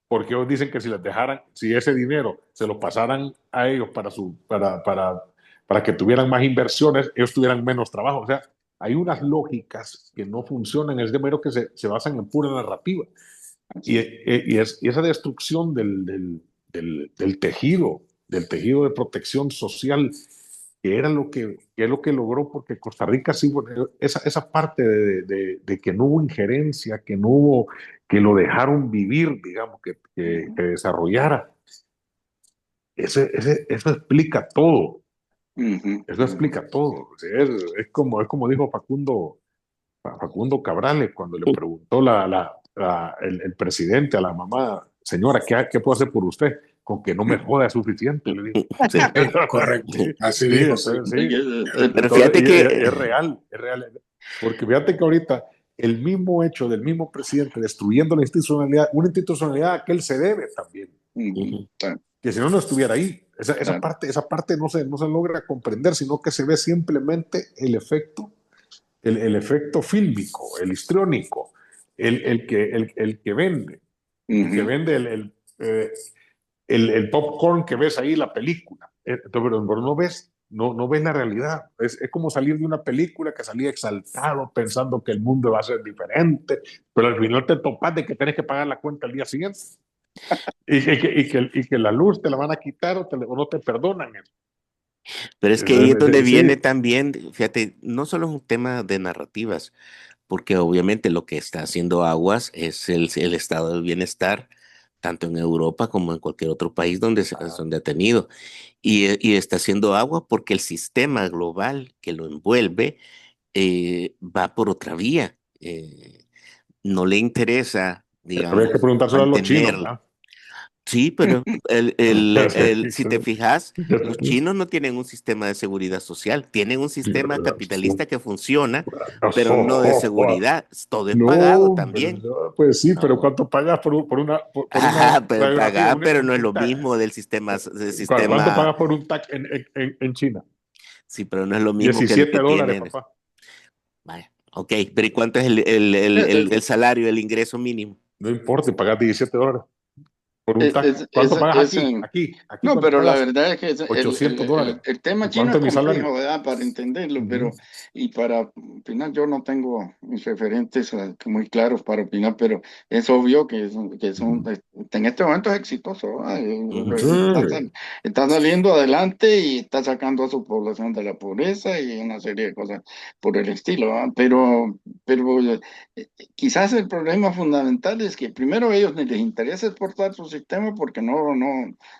[SPEAKER 3] porque ellos dicen que si les dejaran, si ese dinero se lo pasaran a ellos para que tuvieran más inversiones, ellos tuvieran menos trabajo. O sea, hay unas lógicas que no funcionan, es de mero que se basan en pura narrativa. Y esa destrucción del tejido de protección social, que era que es lo que logró, porque Costa Rica sí, bueno, esa parte de que no hubo injerencia, que no hubo, que lo dejaron vivir, digamos, que desarrollara, eso explica todo. Eso explica todo. O sea, es como dijo Facundo Cabrales cuando le preguntó el presidente a la mamá: señora, ¿qué puedo hacer por usted? Con que no me joda es suficiente, le dijo.
[SPEAKER 4] Sí.
[SPEAKER 2] Correcto,
[SPEAKER 3] Sí,
[SPEAKER 2] así
[SPEAKER 3] sí,
[SPEAKER 2] dijo. Sí.
[SPEAKER 3] entonces, sí.
[SPEAKER 4] Pero
[SPEAKER 3] Entonces,
[SPEAKER 4] fíjate que
[SPEAKER 3] es real, es real. Porque fíjate que ahorita el mismo hecho del mismo presidente destruyendo la institucionalidad, una institucionalidad que él se debe también,
[SPEAKER 4] Ujú.
[SPEAKER 3] que si no, no estuviera ahí. Esa parte no se logra comprender, sino que se ve simplemente el efecto fílmico, el histriónico, el que vende, el que vende el popcorn que ves ahí, la película. Pero no ves la realidad. Es como salir de una película que salía exaltado pensando que el mundo va a ser diferente, pero al final te topas de que tienes que pagar la cuenta el día siguiente y que la luz te la van a quitar o no te perdonan.
[SPEAKER 4] Pero es que ahí es donde viene
[SPEAKER 3] Sí.
[SPEAKER 4] también, fíjate, no solo es un tema de narrativas, porque obviamente lo que está haciendo aguas es el estado del bienestar, tanto en Europa como en cualquier otro país donde ha tenido. Y está haciendo agua porque el sistema global que lo envuelve va por otra vía. No le interesa,
[SPEAKER 3] Habría que
[SPEAKER 4] digamos,
[SPEAKER 3] preguntárselo a los chinos,
[SPEAKER 4] mantener.
[SPEAKER 3] ¿verdad?
[SPEAKER 4] Sí, pero si te fijas, los chinos no tienen un sistema de seguridad social, tienen un sistema capitalista que funciona, pero no de seguridad. Todo es pagado
[SPEAKER 3] No,
[SPEAKER 4] también.
[SPEAKER 3] pues sí, pero
[SPEAKER 4] No.
[SPEAKER 3] ¿cuánto pagas por una
[SPEAKER 4] Ajá, pero
[SPEAKER 3] radiografía?
[SPEAKER 4] pagar, pero no es lo mismo del sistema,
[SPEAKER 3] ¿Cuánto pagas por un TAC en China?
[SPEAKER 4] sí, pero no es lo mismo que el que
[SPEAKER 3] $17,
[SPEAKER 4] tienen.
[SPEAKER 3] papá.
[SPEAKER 4] Vaya, ok, pero ¿y cuánto es el salario, el ingreso mínimo?
[SPEAKER 3] No importa, pagas $17 por un
[SPEAKER 5] Es,
[SPEAKER 3] TAC.
[SPEAKER 5] es,
[SPEAKER 3] ¿Cuánto
[SPEAKER 5] es,
[SPEAKER 3] pagas
[SPEAKER 5] es
[SPEAKER 3] aquí?
[SPEAKER 5] en-
[SPEAKER 3] Aquí,
[SPEAKER 5] no,
[SPEAKER 3] ¿cuánto
[SPEAKER 5] pero la
[SPEAKER 3] pagas?
[SPEAKER 5] verdad es que
[SPEAKER 3] $800.
[SPEAKER 5] el tema
[SPEAKER 3] ¿Y
[SPEAKER 5] chino
[SPEAKER 3] cuánto
[SPEAKER 5] es
[SPEAKER 3] es mi salario?
[SPEAKER 5] complejo, ¿verdad? Para entenderlo,
[SPEAKER 3] Ujú,
[SPEAKER 5] y para opinar, yo no tengo mis referentes muy claros para opinar, pero es obvio
[SPEAKER 3] ujú.
[SPEAKER 5] en este momento es exitoso, ¿verdad?
[SPEAKER 4] Ujú.
[SPEAKER 5] Está saliendo adelante y está sacando a su población de la pobreza y una serie de cosas por el estilo, ¿verdad? Quizás el problema fundamental es que primero a ellos ni les interesa exportar su sistema porque no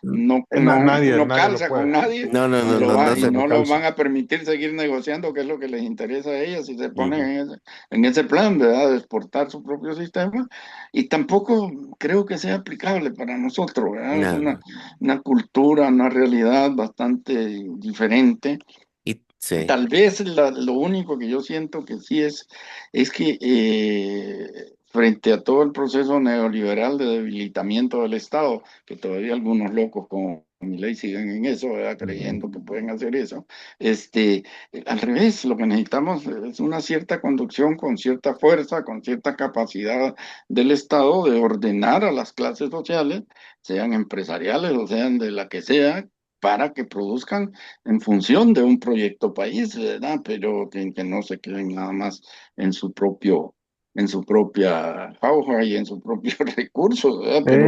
[SPEAKER 3] Nadie lo
[SPEAKER 5] calza con
[SPEAKER 3] puede.
[SPEAKER 5] nadie
[SPEAKER 4] No, no, no, no, no
[SPEAKER 5] y
[SPEAKER 4] sé.
[SPEAKER 3] No
[SPEAKER 5] no lo
[SPEAKER 3] calza.
[SPEAKER 5] van a permitir seguir negociando, que es lo que les interesa a ellos si se ponen
[SPEAKER 4] Ujú,
[SPEAKER 5] en ese plan, ¿verdad? De exportar su propio sistema. Y tampoco creo que sea aplicable para nosotros, ¿verdad? Es
[SPEAKER 4] no, no.
[SPEAKER 5] una cultura, una realidad bastante diferente.
[SPEAKER 4] Y sí.
[SPEAKER 5] Tal vez lo único que yo siento que sí es que frente a todo el proceso neoliberal de debilitamiento del Estado, que todavía algunos locos como Milei siguen en eso, ¿verdad?
[SPEAKER 3] Ujú.
[SPEAKER 5] Creyendo que pueden hacer eso, este, al revés, lo que necesitamos es una cierta conducción con cierta fuerza, con cierta capacidad del Estado de ordenar a las clases sociales, sean empresariales o sean de la que sea, para que produzcan en función de un proyecto país, ¿verdad? Pero que no se queden nada más en en su propia jauja y en su propio recurso, ¿verdad? Pero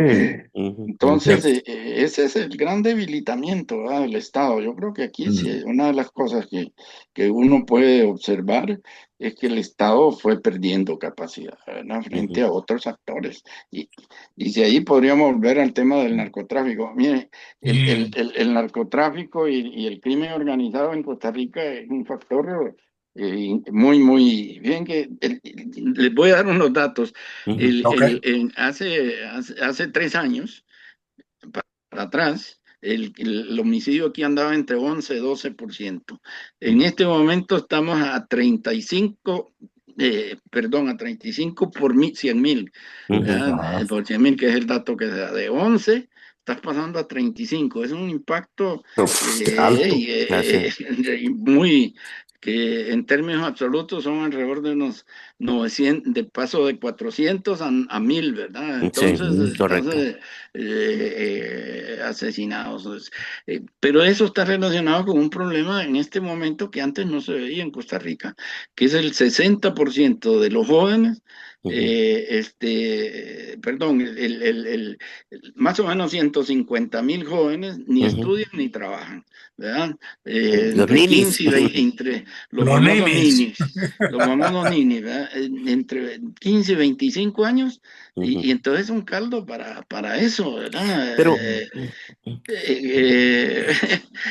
[SPEAKER 4] Ujú,
[SPEAKER 5] entonces,
[SPEAKER 3] Fíjate.
[SPEAKER 5] ese es el gran debilitamiento, ¿verdad? Del Estado. Yo creo que aquí sí,
[SPEAKER 3] Ujú.
[SPEAKER 5] una de las cosas que uno puede observar es que el Estado fue perdiendo capacidad, ¿verdad? Frente
[SPEAKER 4] ujú,
[SPEAKER 5] a otros actores. Y, y si ahí podríamos volver al tema del narcotráfico. Mire, el narcotráfico y el crimen organizado en Costa Rica es un factor muy, muy bien les voy a dar unos datos.
[SPEAKER 4] ujú,
[SPEAKER 2] Ok.
[SPEAKER 5] Hace 3 años para atrás, el homicidio aquí andaba entre 11 y 12%. En
[SPEAKER 4] ujú,
[SPEAKER 5] este momento estamos a 35, perdón, a 35 por 100.000,
[SPEAKER 4] ujú.
[SPEAKER 3] Ajá.
[SPEAKER 5] por 100.000, que es el dato que se da. De 11 estás pasando a 35. Es un impacto
[SPEAKER 3] Uf, alto.
[SPEAKER 4] Así.
[SPEAKER 5] muy que en términos absolutos son alrededor de unos 900, de paso de 400 a 1000, ¿verdad?
[SPEAKER 4] Sí, correcto.
[SPEAKER 5] Entonces asesinados. Pero eso está relacionado con un problema en este momento que antes no se veía en Costa Rica, que es el 60% de los jóvenes,
[SPEAKER 4] Ujú.
[SPEAKER 5] perdón, más o menos 150.000 jóvenes ni
[SPEAKER 4] Ujú.
[SPEAKER 5] estudian ni trabajan, ¿verdad?
[SPEAKER 4] Los
[SPEAKER 5] Entre
[SPEAKER 4] ninis.
[SPEAKER 5] 15 y 20, entre los
[SPEAKER 2] Los
[SPEAKER 5] famosos
[SPEAKER 2] ninis.
[SPEAKER 5] ninis, los famosos ninis, ¿verdad? Entre 15 y 25 años, y
[SPEAKER 4] Ujú.
[SPEAKER 5] entonces es un caldo para eso, ¿verdad?
[SPEAKER 4] Pero,
[SPEAKER 5] Eh,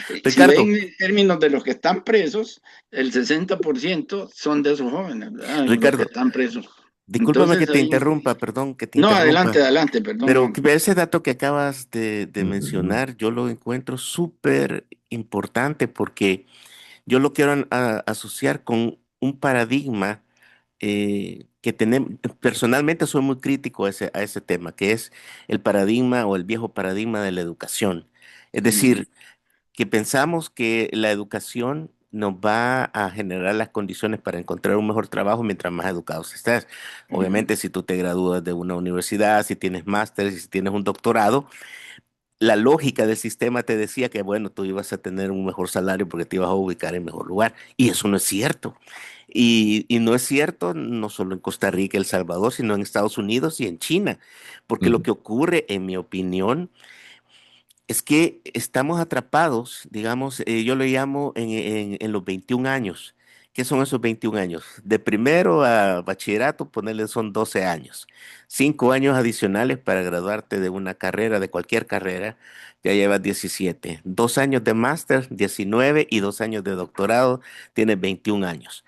[SPEAKER 5] si
[SPEAKER 4] Ricardo,
[SPEAKER 5] ven en términos de los que están presos, el 60% son de esos jóvenes, ¿verdad? Los que
[SPEAKER 4] Ricardo,
[SPEAKER 5] están presos.
[SPEAKER 4] discúlpame que
[SPEAKER 5] Entonces
[SPEAKER 4] te
[SPEAKER 5] ahí...
[SPEAKER 4] interrumpa, perdón que te
[SPEAKER 5] No, adelante,
[SPEAKER 4] interrumpa,
[SPEAKER 5] adelante, perdón,
[SPEAKER 4] pero
[SPEAKER 5] Juan.
[SPEAKER 4] ese dato que acabas de mencionar, yo lo encuentro súper importante porque yo lo quiero asociar con un paradigma que tenemos. Personalmente soy muy crítico a ese tema, que es el paradigma o el viejo paradigma de la educación. Es
[SPEAKER 5] Ujú,
[SPEAKER 4] decir, que pensamos que la educación nos va a generar las condiciones para encontrar un mejor trabajo mientras más educados estés.
[SPEAKER 5] ujú.
[SPEAKER 4] Obviamente, si tú te gradúas de una universidad, si tienes máster, si tienes un doctorado, la lógica del sistema te decía que, bueno, tú ibas a tener un mejor salario porque te ibas a ubicar en mejor lugar. Y eso no es cierto. Y no es cierto no solo en Costa Rica, El Salvador, sino en Estados Unidos y en China. Porque lo
[SPEAKER 3] Ujú.
[SPEAKER 4] que ocurre, en mi opinión, es que estamos atrapados, digamos, yo lo llamo en los 21 años. ¿Qué son esos 21 años? De primero a bachillerato, ponerle son 12 años. 5 años adicionales para graduarte de una carrera, de cualquier carrera, ya llevas 17. 2 años de máster, 19, y 2 años de doctorado, tienes 21 años.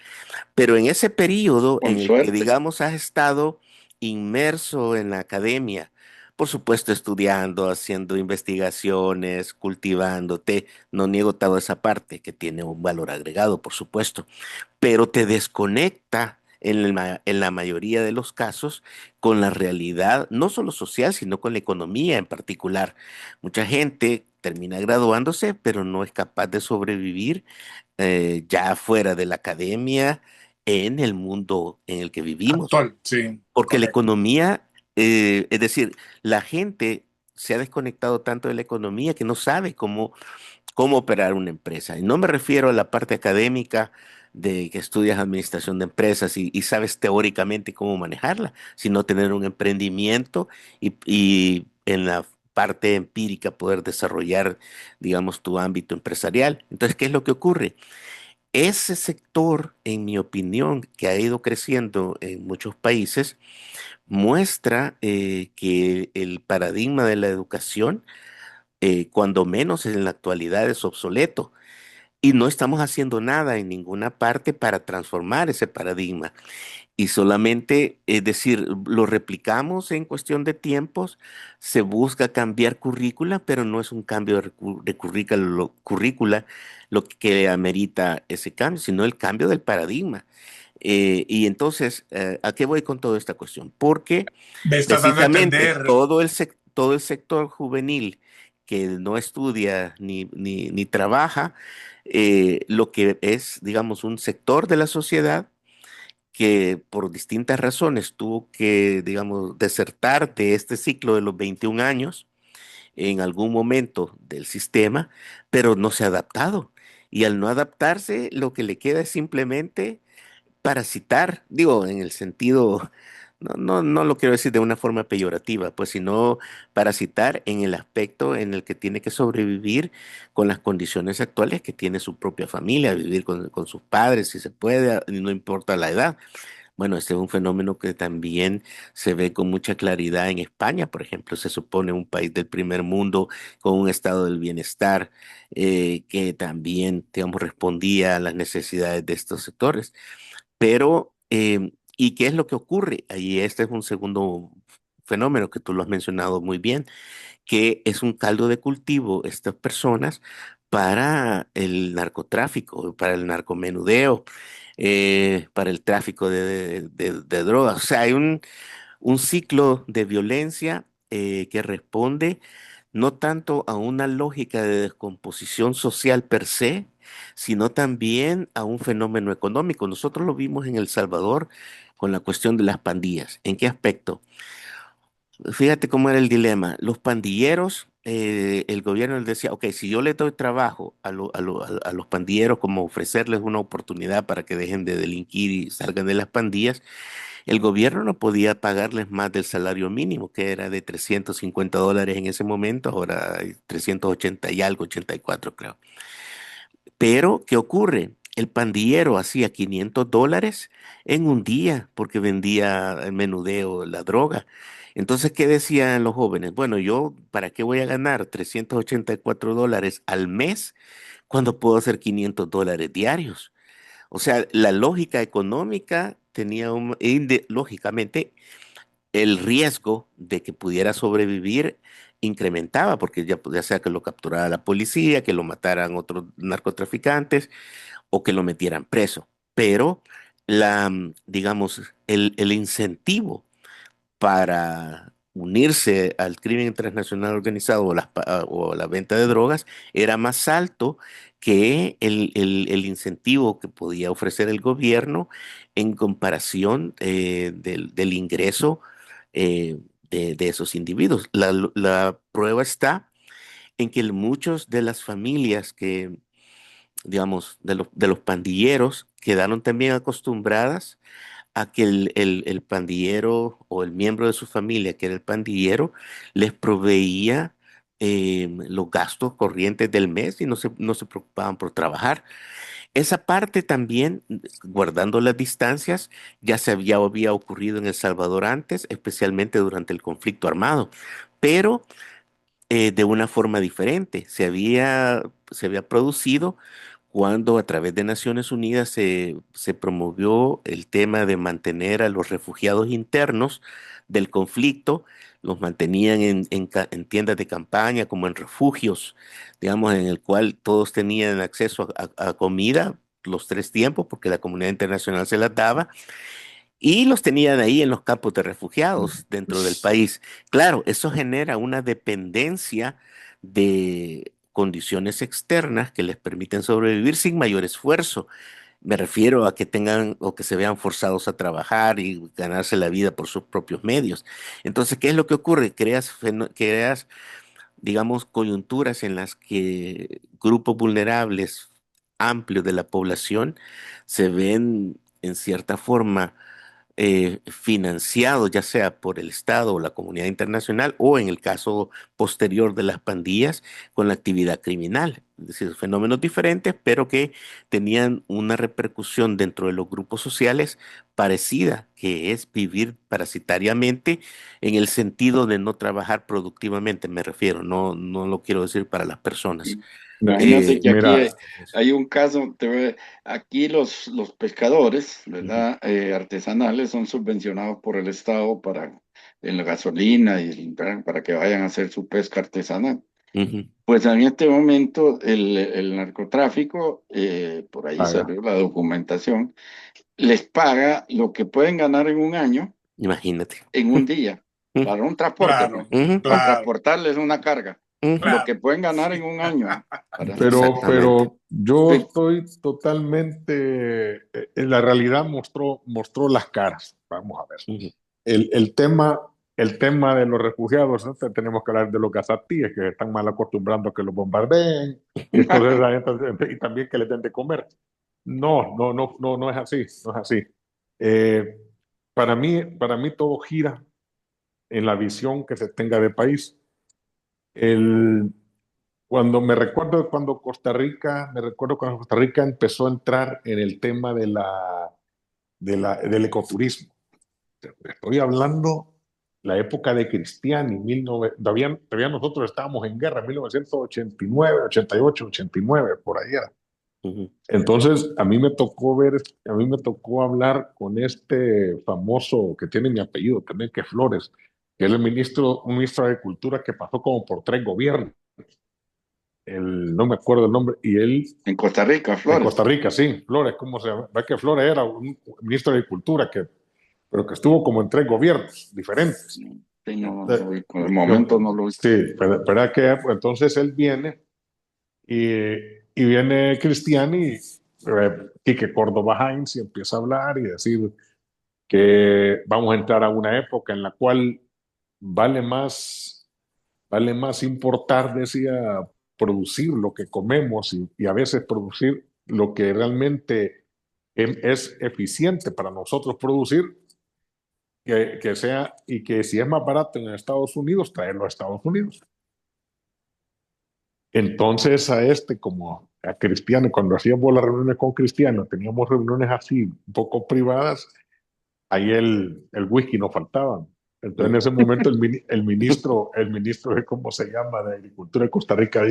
[SPEAKER 4] Pero en ese periodo
[SPEAKER 5] Con
[SPEAKER 4] en el que,
[SPEAKER 5] suerte.
[SPEAKER 4] digamos, has estado inmerso en la academia, por supuesto, estudiando, haciendo investigaciones, cultivándote, no niego toda esa parte que tiene un valor agregado, por supuesto, pero te desconecta en la mayoría de los casos con la realidad, no solo social, sino con la economía en particular. Mucha gente termina graduándose, pero no es capaz de sobrevivir ya fuera de la academia, en el mundo en el que vivimos,
[SPEAKER 2] Actual, sí,
[SPEAKER 4] porque la
[SPEAKER 2] correcto.
[SPEAKER 4] economía, es decir, la gente se ha desconectado tanto de la economía que no sabe cómo operar una empresa. Y no me refiero a la parte académica de que estudias administración de empresas y sabes teóricamente cómo manejarla, sino tener un emprendimiento y en la parte empírica poder desarrollar, digamos, tu ámbito empresarial. Entonces, ¿qué es lo que ocurre? Ese sector, en mi opinión, que ha ido creciendo en muchos países, muestra que el paradigma de la educación, cuando menos en la actualidad, es obsoleto. Y no estamos haciendo nada en ninguna parte para transformar ese paradigma. Y solamente, es decir, lo replicamos en cuestión de tiempos, se busca cambiar currícula, pero no es un cambio de currícula lo que amerita ese cambio, sino el cambio del paradigma. Y entonces, ¿a qué voy con toda esta cuestión? Porque
[SPEAKER 2] Me estás dando a
[SPEAKER 4] precisamente
[SPEAKER 2] entender.
[SPEAKER 4] todo el sector juvenil que no estudia ni trabaja, lo que es, digamos, un sector de la sociedad que por distintas razones tuvo que, digamos, desertar de este ciclo de los 21 años en algún momento del sistema, pero no se ha adaptado. Y al no adaptarse, lo que le queda es simplemente parasitar, digo, en el sentido, no lo quiero decir de una forma peyorativa, pues, sino parasitar en el aspecto en el que tiene que sobrevivir con las condiciones actuales que tiene su propia familia, vivir con sus padres, si se puede, no importa la edad. Bueno, este es un fenómeno que también se ve con mucha claridad en España, por ejemplo. Se supone un país del primer mundo con un estado del bienestar que también, digamos, respondía a las necesidades de estos sectores. Pero, ¿y qué es lo que ocurre? Ahí este es un segundo fenómeno que tú lo has mencionado muy bien, que es un caldo de cultivo estas personas para el narcotráfico, para el narcomenudeo, para el tráfico de drogas. O sea, hay un ciclo de violencia que responde no tanto a una lógica de descomposición social per se, sino también a un fenómeno económico. Nosotros lo vimos en El Salvador con la cuestión de las pandillas. ¿En qué aspecto? Fíjate cómo era el dilema. Los pandilleros, el gobierno les decía, ok, si yo les doy trabajo a los pandilleros, como ofrecerles una oportunidad para que dejen de delinquir y salgan de las pandillas, el gobierno no podía pagarles más del salario mínimo, que era de $350 en ese momento, ahora hay 380 y algo, 84 creo. Pero, ¿qué ocurre? El pandillero hacía $500 en un día porque vendía el menudeo, la droga. Entonces, ¿qué decían los jóvenes? Bueno, yo, ¿para qué voy a ganar $384 al mes cuando puedo hacer $500 diarios? O sea, la lógica económica tenía lógicamente el riesgo de que pudiera sobrevivir incrementaba, porque ya sea que lo capturara la policía, que lo mataran otros narcotraficantes o que lo metieran preso. Pero digamos, el incentivo para unirse al crimen transnacional organizado o la venta de drogas era más alto que el incentivo que podía ofrecer el gobierno en comparación del ingreso de esos individuos. La prueba está en que muchos de las familias que, digamos, de los pandilleros quedaron también acostumbradas a que el pandillero o el miembro de su familia, que era el pandillero, les proveía los gastos corrientes del mes y no se preocupaban por trabajar. Esa parte también, guardando las distancias, había ocurrido en El Salvador antes, especialmente durante el conflicto armado, pero de una forma diferente. Se había producido cuando a través de Naciones Unidas se promovió el tema de mantener a los refugiados internos del conflicto, los mantenían en tiendas de campaña, como en refugios, digamos, en el cual todos tenían acceso a comida los 3 tiempos, porque la comunidad internacional se las daba, y los tenían ahí en los campos de refugiados dentro del país. Claro, eso genera una dependencia de condiciones externas que les permiten sobrevivir sin mayor esfuerzo. Me refiero a que tengan o que se vean forzados a trabajar y ganarse la vida por sus propios medios. Entonces, ¿qué es lo que ocurre? Creas, digamos, coyunturas en las que grupos vulnerables amplios de la población se ven en cierta forma financiado ya sea por el Estado o la comunidad internacional o en el caso posterior de las pandillas con la actividad criminal. Es decir, fenómenos diferentes, pero que tenían una repercusión dentro de los grupos sociales parecida, que es vivir parasitariamente en el sentido de no trabajar productivamente, me refiero, no lo quiero decir para las personas.
[SPEAKER 5] Imagínate que aquí
[SPEAKER 3] Mira,
[SPEAKER 5] hay un caso, aquí los pescadores, ¿verdad? Artesanales son subvencionados por el Estado en la gasolina y para que vayan a hacer su pesca artesanal.
[SPEAKER 4] Ujú.
[SPEAKER 5] Pues en este momento el narcotráfico, por ahí
[SPEAKER 3] haga.
[SPEAKER 5] salió la documentación, les paga lo que pueden ganar en un año,
[SPEAKER 4] Imagínate.
[SPEAKER 5] en un día,
[SPEAKER 4] Ujú,
[SPEAKER 5] para un transporte,
[SPEAKER 2] Claro,
[SPEAKER 5] pues,
[SPEAKER 4] ujú,
[SPEAKER 5] para
[SPEAKER 2] claro,
[SPEAKER 5] transportarles una carga, lo
[SPEAKER 2] claro.
[SPEAKER 5] que pueden ganar en un año.
[SPEAKER 4] exactamente.
[SPEAKER 3] Pero yo
[SPEAKER 5] Sí,
[SPEAKER 3] estoy totalmente, la realidad mostró las caras. Vamos a ver.
[SPEAKER 4] Ujú.
[SPEAKER 3] El tema de los refugiados, ¿no? Tenemos que hablar de los gazatíes que están mal acostumbrando a que los bombardeen, y entonces y también que les den de comer. No es así, no es así. Eh, para mí todo gira en la visión que se tenga de país. El, me recuerdo cuando Costa Rica empezó a entrar en el tema del ecoturismo. Estoy hablando la época de Cristiani, todavía nosotros estábamos en guerra, 1989, 88, 89, por allá.
[SPEAKER 4] Ujú.
[SPEAKER 3] Entonces, a mí me tocó hablar con este famoso que tiene mi apellido también, que es Flores, que es un ministro de Agricultura que pasó como por 3 gobiernos. No me acuerdo el nombre, y él,
[SPEAKER 5] en Costa Rica,
[SPEAKER 3] en
[SPEAKER 5] Flores.
[SPEAKER 3] Costa Rica, sí, Flores, ¿cómo se llama? Ve que Flores era un ministro de Agricultura, pero que estuvo como en 3 gobiernos diferentes.
[SPEAKER 5] Sí, no,
[SPEAKER 3] Eh,
[SPEAKER 5] por el momento no lo.
[SPEAKER 3] Sí, ¿verdad que entonces él viene y, y viene Cristiani, Quique Córdoba Heinz, y empieza a hablar y decir que vamos a entrar a una época en la cual vale más, vale más importar, decía, producir lo que comemos y a veces producir lo que realmente es eficiente para nosotros producir, que sea, y que si es más barato en Estados Unidos, traerlo a Estados Unidos. Entonces como a Cristiano, cuando hacíamos las reuniones con Cristiano, teníamos reuniones así, un poco privadas, ahí el whisky no faltaba. Entonces en ese momento el ministro de cómo se llama, de Agricultura de Costa Rica,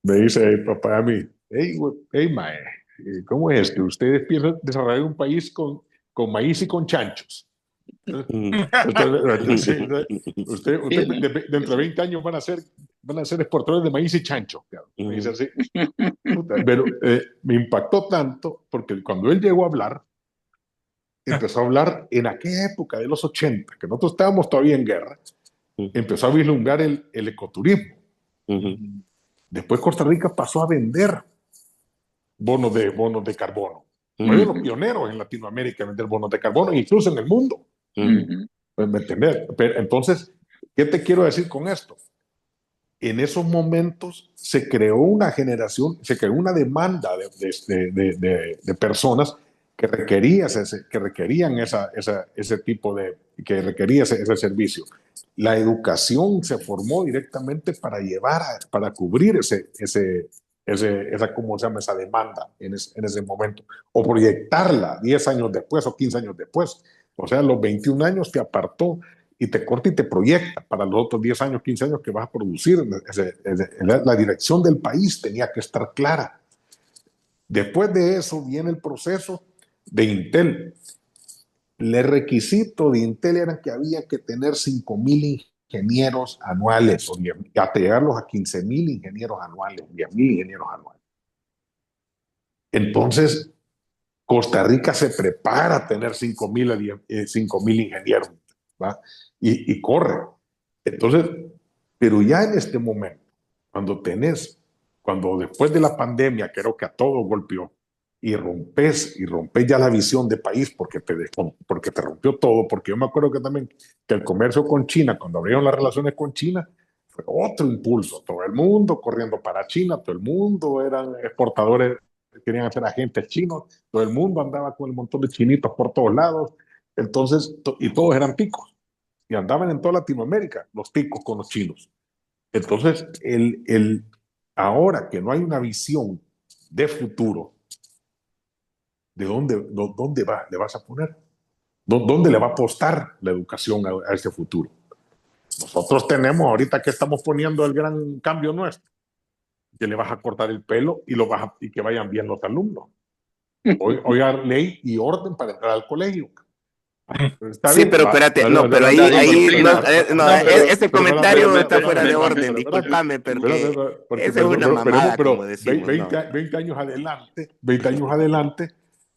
[SPEAKER 3] me dice papá a mí, hey mae, ¿cómo es que ustedes piensan desarrollar un país con maíz y con chanchos? Entonces, usted dentro de 20 años van a ser exportadores de maíz y chancho. Me dice así. Pero me impactó tanto porque cuando él llegó a hablar, empezó a hablar en aquella época de los 80, que nosotros estábamos todavía en guerra, empezó a vislumbrar el ecoturismo. Después Costa Rica pasó a vender bonos de carbono. Fue de los pioneros en Latinoamérica en vender bonos de carbono, incluso en el mundo. ¿Me entendés? Pero, entonces, ¿qué te quiero decir con esto? En esos momentos se creó una generación, se creó una demanda de personas que requerían ese tipo que requería ese servicio. La educación se formó directamente para cubrir ¿cómo se llama? Esa demanda en ese momento, o proyectarla 10 años después o 15 años después. O sea, los 21 años te apartó y te corta y te proyecta para los otros 10 años, 15 años que vas a producir. La dirección del país tenía que estar clara. Después de eso viene el proceso de Intel. El requisito de Intel era que había que tener 5,000 ingenieros anuales, hasta llegarlos a 15,000 ingenieros anuales, 10,000 ingenieros anuales. Entonces, Costa Rica se prepara a tener 5,000 ingenieros, ¿va? Y corre. Entonces, pero ya en este momento, cuando después de la pandemia, creo que a todo golpeó, y rompes ya la visión de país porque te rompió todo, porque yo me acuerdo que también que el comercio con China, cuando abrieron las relaciones con China, fue otro impulso, todo el mundo corriendo para China, todo el mundo eran exportadores, querían hacer agentes chinos, todo el mundo andaba con un montón de chinitos por todos lados, entonces, y todos eran ticos, y andaban en toda Latinoamérica, los ticos con los chinos. Entonces, ahora que no hay una visión de futuro, ¿de dónde le vas a poner? ¿Dónde le va a apostar la educación a ese futuro? Nosotros tenemos ahorita que estamos poniendo el gran cambio nuestro, que le vas a cortar el pelo y que vayan bien los alumnos. Hoy hay ley y orden para entrar al colegio.
[SPEAKER 4] Está sí, bien, pero espérate, pero ese comentario está fuera de orden, discúlpame, porque esa es una mamada, como decimos.
[SPEAKER 3] 20 años adelante,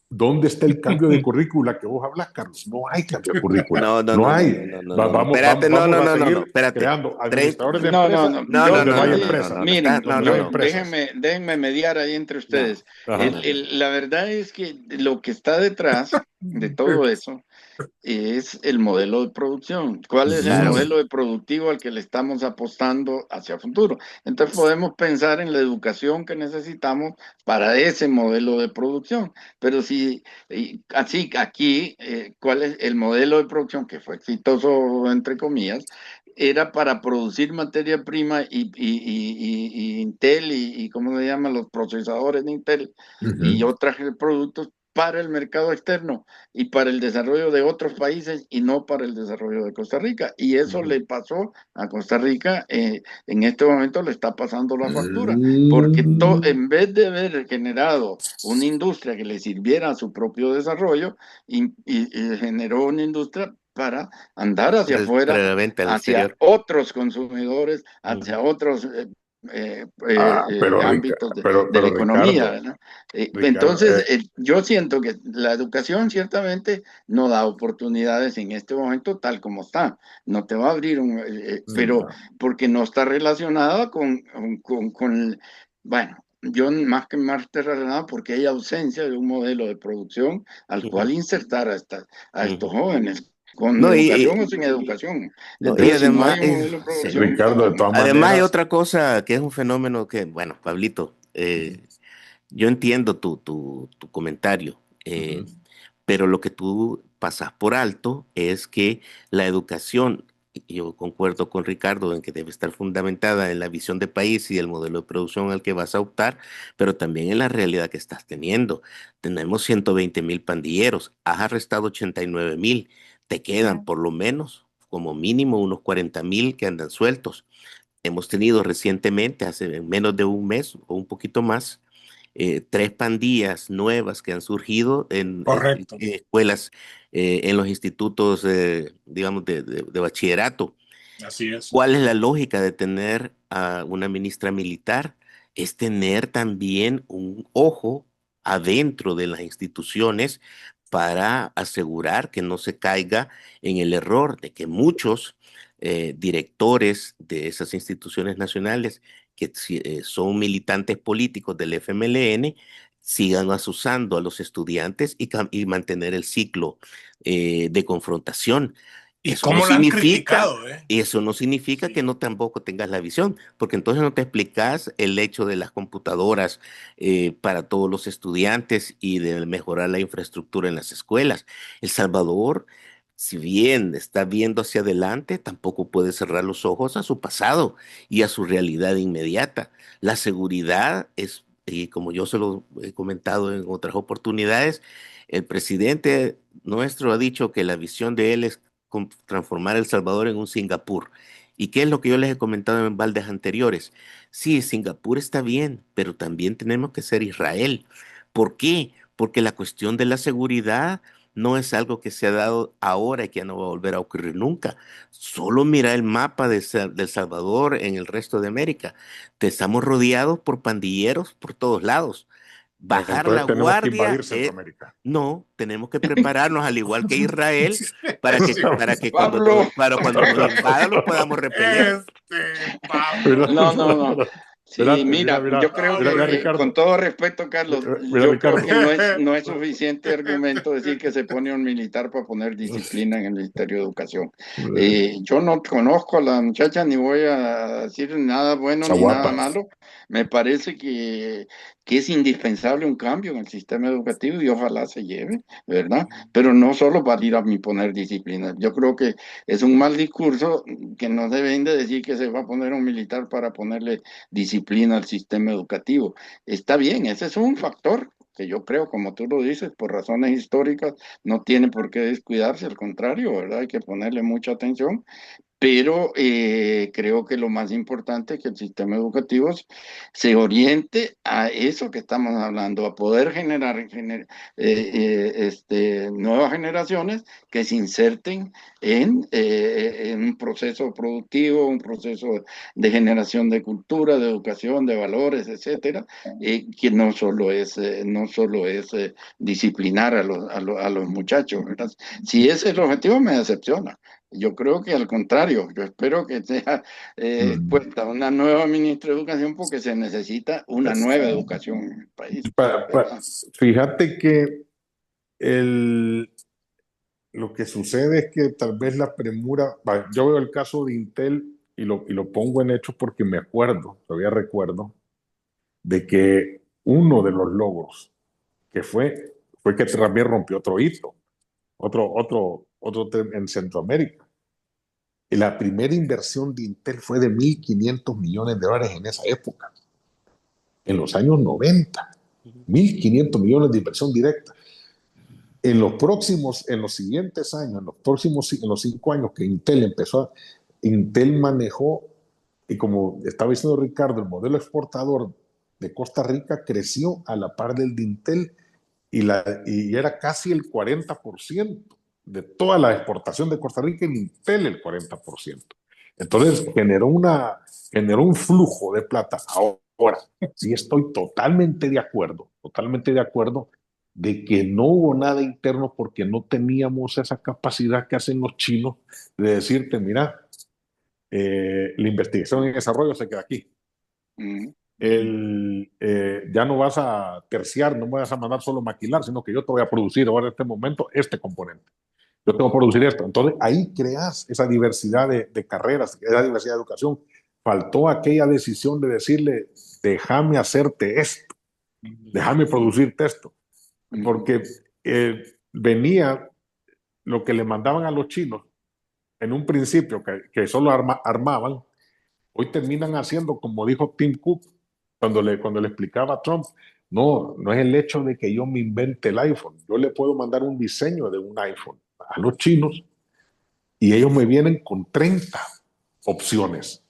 [SPEAKER 3] ¿dónde está el cambio de currícula que vos hablas, Carlos? No hay cambio de currícula. No hay. Vamos a creando administradores de empresas.
[SPEAKER 5] No hay empresas. Miren, déjenme mediar ahí entre ustedes. La verdad es que lo que está detrás de todo eso es el modelo de producción. ¿Cuál es el modelo de productivo al que le estamos apostando hacia el futuro? Entonces podemos pensar en la educación que necesitamos para ese modelo de producción. Pero así aquí, ¿cuál es el modelo de producción que fue exitoso, entre comillas? Era para producir materia prima y Intel y ¿cómo se llaman? Los procesadores de Intel y otros productos para el mercado externo y para el desarrollo de otros países y no para el desarrollo de Costa Rica. Y eso le pasó a Costa Rica, en este momento le está pasando la factura, porque en vez de haber generado una industria que le sirviera a su propio desarrollo, y generó una industria para andar hacia afuera, hacia otros consumidores, hacia otros ámbitos de la economía, ¿verdad? Entonces, yo siento que la educación ciertamente no da oportunidades en este momento tal como está. No te va a abrir pero porque no está relacionada con bueno, yo más que marcha relacionada porque hay ausencia de un modelo de producción al cual insertar a estos jóvenes, con
[SPEAKER 4] No,
[SPEAKER 5] educación o sin educación.
[SPEAKER 4] no, y
[SPEAKER 5] Entonces, si no
[SPEAKER 4] además,
[SPEAKER 5] hay un modelo de
[SPEAKER 4] sí.
[SPEAKER 5] producción,
[SPEAKER 3] Ricardo, de
[SPEAKER 5] estamos...
[SPEAKER 3] todas
[SPEAKER 4] Además hay
[SPEAKER 3] maneras,
[SPEAKER 4] otra cosa que es un fenómeno que, bueno, Pablito, yo entiendo tu comentario, pero lo que tú pasas por alto es que la educación, y yo concuerdo con Ricardo en que debe estar fundamentada en la visión de país y el modelo de producción al que vas a optar, pero también en la realidad que estás teniendo. Tenemos 120.000 pandilleros, has arrestado 89.000, te quedan por lo menos, como mínimo, unos 40.000 que andan sueltos. Hemos tenido recientemente, hace menos de un mes o un poquito más, 3 pandillas nuevas que han surgido en
[SPEAKER 2] Correcto,
[SPEAKER 4] escuelas, en los institutos, digamos, de bachillerato.
[SPEAKER 2] así es.
[SPEAKER 4] ¿Cuál es la lógica de tener a una ministra militar? Es tener también un ojo adentro de las instituciones para asegurar que no se caiga en el error de que muchos directores de esas instituciones nacionales que son militantes políticos del FMLN sigan asusando a los estudiantes y mantener el ciclo de confrontación.
[SPEAKER 2] Y
[SPEAKER 4] Eso no
[SPEAKER 2] cómo la han
[SPEAKER 4] significa
[SPEAKER 2] criticado, ¿eh?
[SPEAKER 4] Eso no significa que
[SPEAKER 2] Sí.
[SPEAKER 4] no tampoco tengas la visión, porque entonces no te explicas el hecho de las computadoras para todos los estudiantes y de mejorar la infraestructura en las escuelas. El Salvador, si bien está viendo hacia adelante, tampoco puede cerrar los ojos a su pasado y a su realidad inmediata. La seguridad es, y como yo se lo he comentado en otras oportunidades, el presidente nuestro ha dicho que la visión de él es transformar El Salvador en un Singapur. ¿Y qué es lo que yo les he comentado en baldes anteriores? Sí, Singapur está bien, pero también tenemos que ser Israel. ¿Por qué? Porque la cuestión de la seguridad no es algo que se ha dado ahora y que ya no va a volver a ocurrir nunca. Solo mira el mapa de Salvador en el resto de América. Te estamos rodeados por pandilleros por todos lados. Bajar la
[SPEAKER 3] entonces tenemos que
[SPEAKER 4] guardia
[SPEAKER 3] invadir Centroamérica.
[SPEAKER 4] no, tenemos que prepararnos al igual que Israel para que
[SPEAKER 5] Pablo,
[SPEAKER 4] cuando nos invadan los podamos repeler.
[SPEAKER 2] Pablo.
[SPEAKER 5] no. Sí,
[SPEAKER 3] Espérate,
[SPEAKER 5] mira, yo creo
[SPEAKER 3] mira,
[SPEAKER 5] que, con
[SPEAKER 3] Ricardo,
[SPEAKER 5] todo respeto, Carlos,
[SPEAKER 3] mira,
[SPEAKER 5] yo creo
[SPEAKER 3] Ricardo.
[SPEAKER 5] que no es suficiente argumento decir que se pone un militar para poner disciplina en el Ministerio de Educación. Yo no conozco a la muchacha ni voy a decir nada bueno
[SPEAKER 3] Está
[SPEAKER 5] ni nada
[SPEAKER 3] guapa.
[SPEAKER 5] malo. Me parece que es indispensable un cambio en el sistema educativo y ojalá se lleve, ¿verdad? Pero no solo para ir a poner disciplina. Yo creo que es un mal discurso que no deben de decir que se va a poner un militar para ponerle disciplina al sistema educativo. Está bien, ese es un factor que yo creo, como tú lo dices, por razones históricas, no tiene por qué descuidarse, al contrario, ¿verdad? Hay que ponerle mucha atención, pero creo que lo más importante es que el sistema educativo se oriente a eso que estamos hablando, a poder generar nuevas generaciones que se inserten en un proceso productivo, un proceso de generación de cultura, de educación, de valores, etcétera, que no solo es disciplinar a los muchachos, ¿verdad? Si ese es el objetivo, me decepciona. Yo creo que al contrario, yo espero que sea puesta una nueva ministra de Educación porque se necesita una nueva educación en el país.
[SPEAKER 3] Fíjate que lo que sucede es que tal vez la premura, yo veo el caso de Intel y lo pongo en hechos porque me acuerdo, todavía recuerdo, de que uno de los logros que fue que también rompió otro hito, en Centroamérica. Y la primera inversión de Intel fue de $1.500 millones en esa época, en los años 90. 1.500 millones de inversión directa. En los siguientes años, en los 5 años que Intel manejó, y como estaba diciendo Ricardo, el modelo exportador de Costa Rica creció a la par del de Intel y era casi el 40% de toda la exportación de Costa Rica, en Intel el 40%. Entonces generó un flujo de plata. Ahora, sí estoy totalmente de acuerdo de que no hubo nada interno porque no teníamos esa capacidad que hacen los chinos de decirte, mira, la investigación y desarrollo se queda aquí. ya no vas a terciar, no me vas a mandar solo maquilar, sino que yo te voy a producir ahora en este momento este componente. Yo tengo que producir esto. Entonces ahí creas esa diversidad de carreras, esa diversidad de educación. Faltó aquella decisión de decirle, déjame hacerte esto, déjame producirte esto. Porque venía lo que le mandaban a los chinos en un principio, que solo armaban, hoy terminan haciendo, como dijo Tim Cook, cuando le explicaba a Trump, no es el hecho de que yo me invente el iPhone, yo le puedo mandar un diseño de un iPhone a los chinos y ellos me vienen con 30 opciones.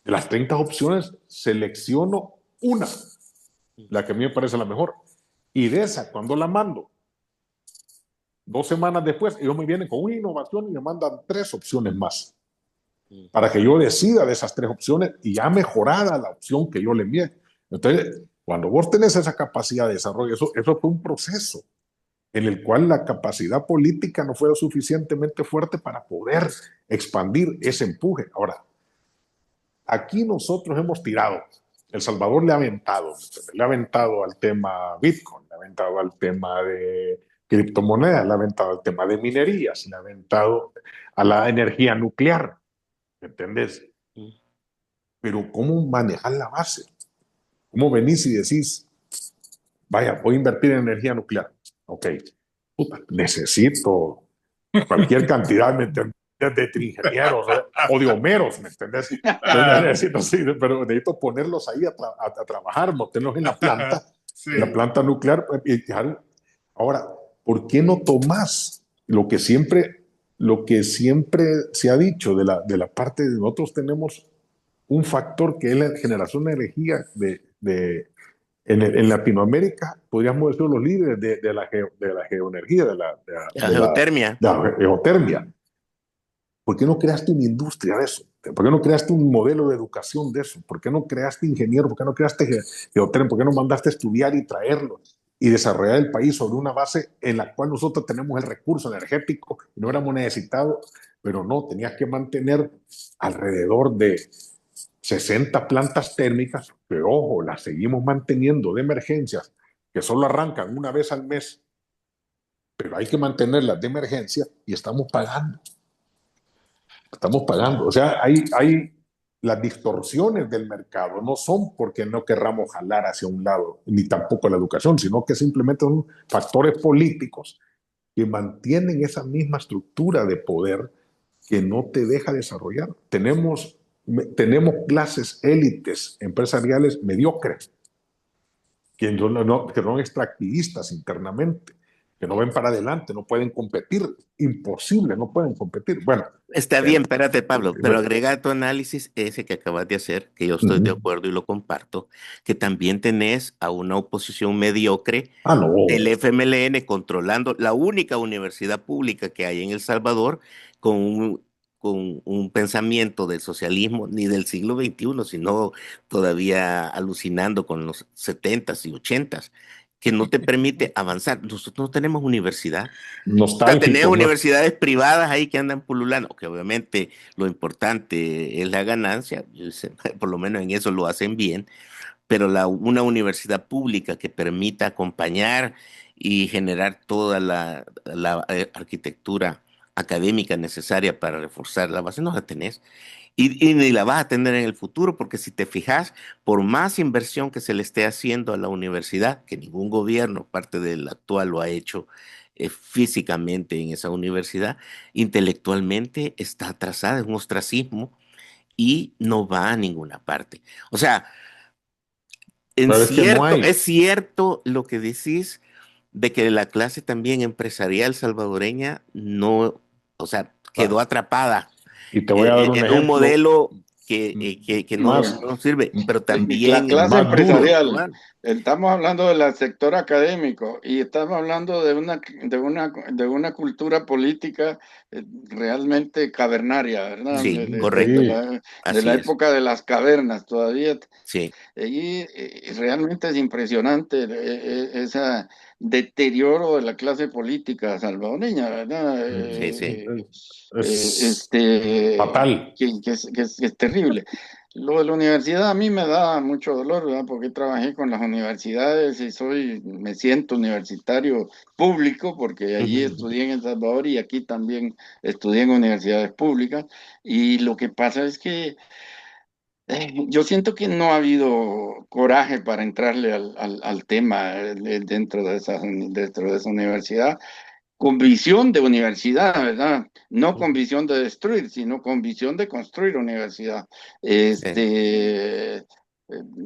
[SPEAKER 3] De las 30 opciones, selecciono una, la que a mí me parece la mejor. Y de esa, cuando la mando, 2 semanas después, ellos me vienen con una innovación y me mandan 3 opciones más para que yo decida de esas 3 opciones y ya mejorada la opción que yo le envié. Entonces, cuando vos tenés esa capacidad de desarrollo, eso fue un proceso en el cual la capacidad política no fue lo suficientemente fuerte para poder expandir ese empuje. Ahora, aquí nosotros hemos tirado. El Salvador le ha aventado al tema Bitcoin, le ha aventado al tema de criptomonedas, le ha aventado al tema de minerías, le ha aventado a la energía nuclear, ¿entendés? Pero ¿cómo manejar la base? ¿Cómo venís y decís, vaya, voy a invertir en energía nuclear? Ok, puta, necesito cualquier cantidad, ¿me entendés? De ingenieros o de homeros, ¿me entendés? Necesito, sí, pero necesito ponerlos ahí a trabajar, meterlos en
[SPEAKER 2] Sí.
[SPEAKER 3] en la planta nuclear. Ahora, ¿por qué no tomás lo que siempre se ha dicho de la parte de nosotros? Tenemos un factor que es la generación de energía en Latinoamérica, podríamos decir los líderes de la geoenergía,
[SPEAKER 4] La geotermia.
[SPEAKER 3] de la geotermia. ¿Por qué no creaste una industria de eso? ¿Por qué no creaste un modelo de educación de eso? ¿Por qué no creaste ingenieros? ¿Por qué no creaste geotermia? ¿Por qué no mandaste a estudiar y traerlo y desarrollar el país sobre una base en la cual nosotros tenemos el recurso energético y no éramos necesitados? Pero no, tenías que mantener alrededor de 60 plantas térmicas, que ojo, las seguimos manteniendo de emergencias, que solo arrancan una vez al mes, pero hay que mantenerlas de emergencia y estamos pagando. Estamos pagando. O sea, hay las distorsiones del mercado, no son porque no querramos jalar hacia un lado, ni tampoco la educación, sino que simplemente son factores políticos que mantienen esa misma estructura de poder que no te deja desarrollar. Tenemos clases élites empresariales mediocres, que son extractivistas internamente, que no ven para adelante, no pueden competir, imposible, no pueden competir. Bueno,
[SPEAKER 4] Está bien, espérate, Pablo, pero agrega a tu análisis ese que acabas de hacer, que yo estoy de acuerdo y lo comparto, que también tenés a una oposición mediocre
[SPEAKER 3] no.
[SPEAKER 4] del FMLN controlando la única universidad pública que hay en El Salvador con un pensamiento del socialismo, ni del siglo XXI, sino todavía alucinando con los 70s y 80s, que no te permite avanzar. Nosotros no tenemos universidad. Tenés universidades privadas ahí que andan pululando, que obviamente lo importante es la ganancia, por lo menos en eso lo hacen bien, pero una universidad pública que permita acompañar y generar toda la arquitectura académica necesaria para reforzar la base, no la tenés. Y ni la vas a tener en el futuro, porque si te fijas, por más inversión que se le esté haciendo a la universidad, que ningún gobierno, parte del actual, lo ha hecho físicamente en esa universidad, intelectualmente está atrasada, es un ostracismo y no va a ninguna parte. O sea, es cierto lo que decís de que la clase también empresarial salvadoreña no, o sea, quedó atrapada
[SPEAKER 3] y te voy a dar un ejemplo.
[SPEAKER 4] Un modelo que no sirve, pero también
[SPEAKER 5] la clase empresarial. Estamos hablando del sector académico y estamos hablando de una cultura política realmente cavernaria, ¿verdad?
[SPEAKER 4] Sí, correcto.
[SPEAKER 5] De la época de las cavernas todavía.
[SPEAKER 4] Sí.
[SPEAKER 5] Y realmente es impresionante ese deterioro de la clase política salvadoreña, ¿verdad?
[SPEAKER 3] Fatal.
[SPEAKER 5] Que es terrible. Lo de la universidad a mí me da mucho dolor, ¿verdad? Porque trabajé con las universidades y me siento universitario público, porque allí
[SPEAKER 4] Ujú.
[SPEAKER 5] estudié en El Salvador y aquí también estudié en universidades públicas. Y lo que pasa es que yo siento que no ha habido coraje para entrarle al tema dentro de esa universidad con visión de universidad, ¿verdad? No con visión de destruir, sino con visión de construir universidad.
[SPEAKER 4] Sí.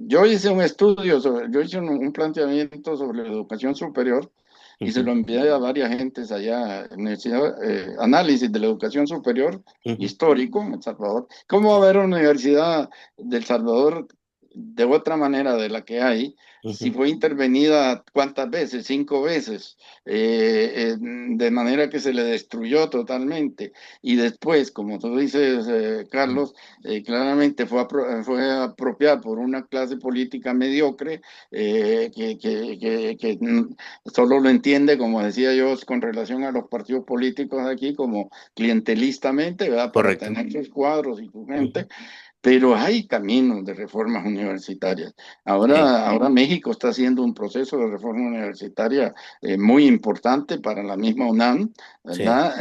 [SPEAKER 5] Yo hice un estudio yo hice un planteamiento sobre la educación superior y se
[SPEAKER 4] Ujú,
[SPEAKER 5] lo envié a varias gentes allá, universidad, análisis de la educación superior
[SPEAKER 4] ujú,
[SPEAKER 5] histórico en El Salvador. ¿Cómo va a haber una universidad del Salvador de otra manera de la que hay? Si
[SPEAKER 4] ujú.
[SPEAKER 5] fue intervenida cuántas veces, 5 veces, de manera que se le destruyó totalmente. Y después, como tú dices, Carlos, claramente fue apropiada por una clase política mediocre que solo lo entiende, como decía yo, con relación a los partidos políticos aquí, como clientelistamente, ¿verdad? Para
[SPEAKER 4] Correcto.
[SPEAKER 5] tener sus cuadros y su
[SPEAKER 4] Ujú.
[SPEAKER 5] gente, pero hay caminos de reformas universitarias.
[SPEAKER 4] Sí.
[SPEAKER 5] Ahora México está haciendo un proceso de reforma universitaria muy importante para la misma UNAM,
[SPEAKER 4] Sí.
[SPEAKER 5] ¿verdad?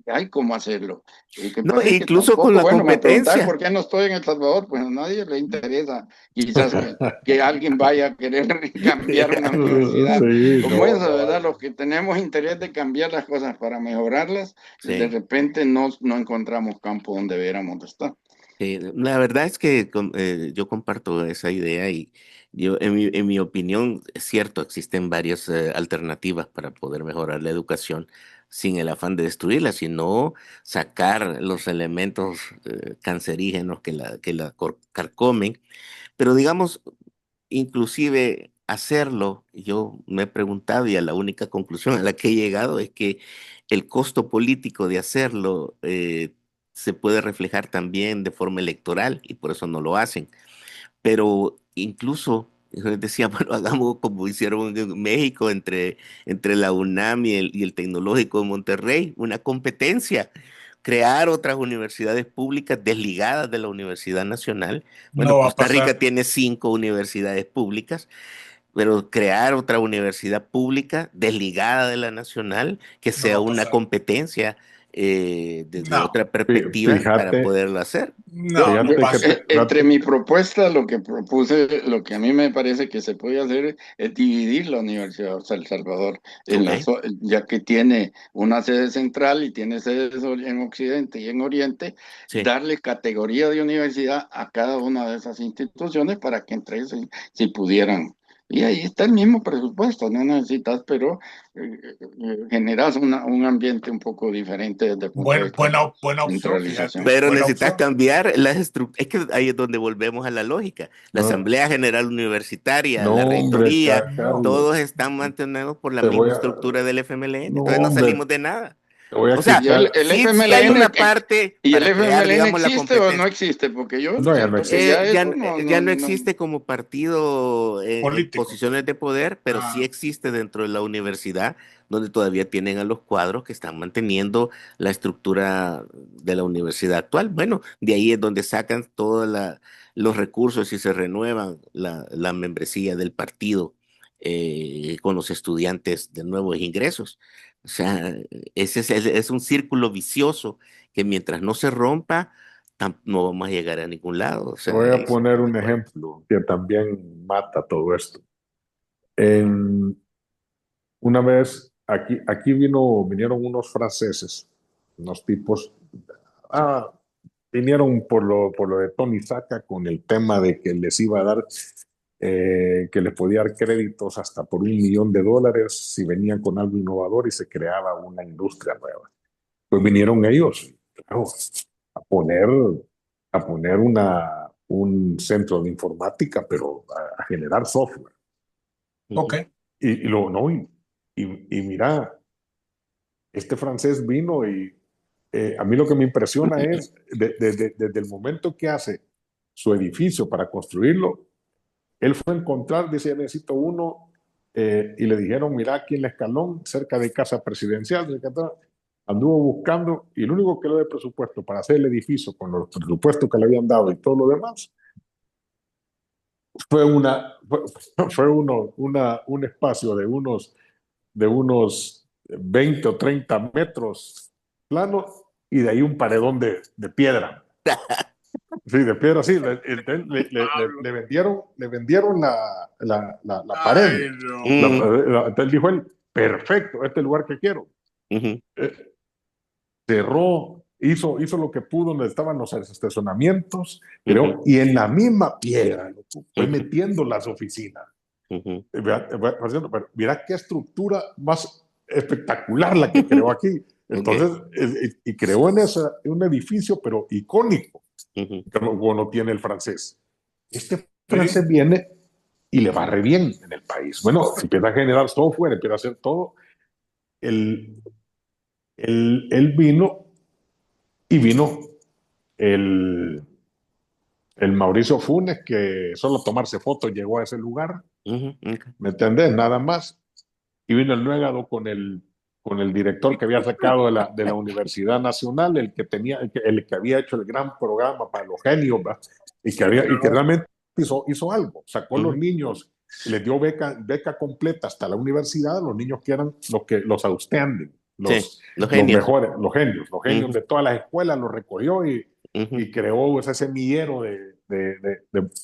[SPEAKER 5] Hay cómo hacerlo. Lo que
[SPEAKER 4] No,
[SPEAKER 5] pasa es que
[SPEAKER 4] incluso con
[SPEAKER 5] tampoco,
[SPEAKER 4] la
[SPEAKER 5] bueno, me preguntar
[SPEAKER 4] competencia.
[SPEAKER 5] por qué no estoy en El Salvador, pues a nadie le interesa quizás que alguien vaya a querer cambiar una universidad
[SPEAKER 3] Sí,
[SPEAKER 5] como
[SPEAKER 3] no,
[SPEAKER 5] esa,
[SPEAKER 3] no
[SPEAKER 5] ¿verdad?
[SPEAKER 3] hay.
[SPEAKER 5] Los que tenemos interés de cambiar las cosas para mejorarlas, de
[SPEAKER 4] Sí.
[SPEAKER 5] repente no encontramos campo donde debiéramos de estar.
[SPEAKER 4] La verdad es que yo comparto esa idea y yo, en mi opinión, es cierto, existen varias alternativas para poder mejorar la educación sin el afán de destruirla, sino sacar los elementos cancerígenos que la carcomen. Pero digamos, inclusive hacerlo, yo me he preguntado y a la única conclusión a la que he llegado es que el costo político de hacerlo se puede reflejar también de forma electoral y por eso no lo hacen. Pero incluso decía, bueno, hagamos como hicieron en México entre la UNAM y el Tecnológico de Monterrey, una competencia, crear otras universidades públicas desligadas de la Universidad Nacional. Bueno,
[SPEAKER 2] No va a
[SPEAKER 4] Costa
[SPEAKER 2] pasar,
[SPEAKER 4] Rica tiene 5 universidades públicas, pero crear otra universidad pública desligada de la nacional, que
[SPEAKER 2] no va
[SPEAKER 4] sea
[SPEAKER 2] a
[SPEAKER 4] una
[SPEAKER 2] pasar.
[SPEAKER 4] competencia desde
[SPEAKER 2] No,
[SPEAKER 4] otra perspectiva para
[SPEAKER 3] Fíjate,
[SPEAKER 4] poderlo hacer.
[SPEAKER 2] no
[SPEAKER 3] fíjate que
[SPEAKER 2] pasa.
[SPEAKER 5] Entre mi propuesta, lo que propuse, lo que a mí me parece que se puede hacer es dividir la Universidad de El Salvador,
[SPEAKER 4] Ok,
[SPEAKER 5] ya que tiene una sede central y tiene sedes en Occidente y en Oriente,
[SPEAKER 4] sí.
[SPEAKER 5] darle categoría de universidad a cada una de esas instituciones para que entre ellos si pudieran. Y ahí está el mismo presupuesto, no necesitas, pero generas un ambiente un poco diferente desde el punto de vista de la
[SPEAKER 2] Buena opción, fíjate,
[SPEAKER 5] centralización.
[SPEAKER 4] Pero
[SPEAKER 2] buena
[SPEAKER 4] necesitas
[SPEAKER 2] opción.
[SPEAKER 4] cambiar las estructuras. Es que ahí es donde volvemos a la lógica. La
[SPEAKER 3] no,
[SPEAKER 4] Asamblea General Universitaria,
[SPEAKER 3] no,
[SPEAKER 4] la
[SPEAKER 3] hombre,
[SPEAKER 4] Rectoría,
[SPEAKER 2] No,
[SPEAKER 4] todos
[SPEAKER 3] Carlos,
[SPEAKER 4] están mantenidos por la
[SPEAKER 3] te voy
[SPEAKER 4] misma
[SPEAKER 3] a,
[SPEAKER 4] estructura del FMLN.
[SPEAKER 3] no,
[SPEAKER 4] Entonces no
[SPEAKER 3] hombre,
[SPEAKER 4] salimos de nada.
[SPEAKER 3] te voy
[SPEAKER 4] O
[SPEAKER 3] a
[SPEAKER 4] sea,
[SPEAKER 5] ¿Y el,
[SPEAKER 3] quitar,
[SPEAKER 5] el
[SPEAKER 4] sí hay
[SPEAKER 5] FMLN,
[SPEAKER 4] una parte
[SPEAKER 5] y el
[SPEAKER 4] para crear,
[SPEAKER 5] FMLN
[SPEAKER 4] digamos, la
[SPEAKER 5] existe o no
[SPEAKER 4] competencia.
[SPEAKER 5] existe? Porque yo
[SPEAKER 3] no, ya no
[SPEAKER 5] siento que
[SPEAKER 3] existe.
[SPEAKER 5] ya eso
[SPEAKER 4] Ya no existe como partido en
[SPEAKER 2] político.
[SPEAKER 4] posiciones de poder, pero sí
[SPEAKER 2] Ah,
[SPEAKER 4] existe dentro de la universidad, donde todavía tienen a los cuadros que están manteniendo la estructura de la universidad actual. Bueno, de ahí es donde sacan todos los recursos y se renuevan la membresía del partido con los estudiantes de nuevos ingresos. O sea, es un círculo vicioso que mientras no se rompa, no vamos a llegar a ningún lado. O
[SPEAKER 3] Te
[SPEAKER 4] sea,
[SPEAKER 3] voy a
[SPEAKER 4] ahí sí
[SPEAKER 3] poner
[SPEAKER 4] estoy de
[SPEAKER 3] un
[SPEAKER 4] acuerdo.
[SPEAKER 3] ejemplo que también mata todo esto. En, una vez vinieron unos franceses, unos tipos, ah, vinieron por lo de Tony Saca con el tema de que les iba a dar, que les podía dar créditos hasta por $1 millón si venían con algo innovador y se creaba una industria nueva. Pues vinieron ellos, claro, a poner, un centro de informática, pero a generar software.
[SPEAKER 2] ok.
[SPEAKER 4] Ujú.
[SPEAKER 3] Y luego, no, y mira, este francés vino y a mí lo que me impresiona es desde el momento que hace su edificio para construirlo, él fue a encontrar, dice, ya necesito uno, y le dijeron, mira, aquí en el escalón, cerca de Casa Presidencial, anduvo buscando y el único que le dio presupuesto para hacer el edificio con los presupuestos que le habían dado y todo lo demás fue un espacio de unos 20 o 30 metros planos y de ahí un paredón de piedra. Sí, de piedra, sí. Le vendieron la pared.
[SPEAKER 2] Ay, no.
[SPEAKER 3] Entonces dijo él, perfecto, este es el lugar que quiero. Cerró, hizo lo que pudo donde estaban los estacionamientos, pero, y en la misma piedra fue metiendo las oficinas. Pero mira qué estructura más espectacular la que creó aquí. Entonces, y creó en un edificio, pero icónico, como lo tiene el francés. Este francés viene y le va re bien en el país. Bueno, empieza a generar software, empieza a hacer todo. Él vino y vino el Mauricio Funes, que solo tomarse fotos llegó a ese lugar. ¿Me entendés? Nada más. Y vino el Nuegado con el director que había sacado de la Universidad Nacional, el que había hecho el gran programa para los genios, ¿verdad? y que realmente hizo algo. Sacó a los niños, les dio beca completa hasta la universidad, los niños que eran los outstanding, los mejores, los genios de todas las escuelas, los recogió y creó ese semillero de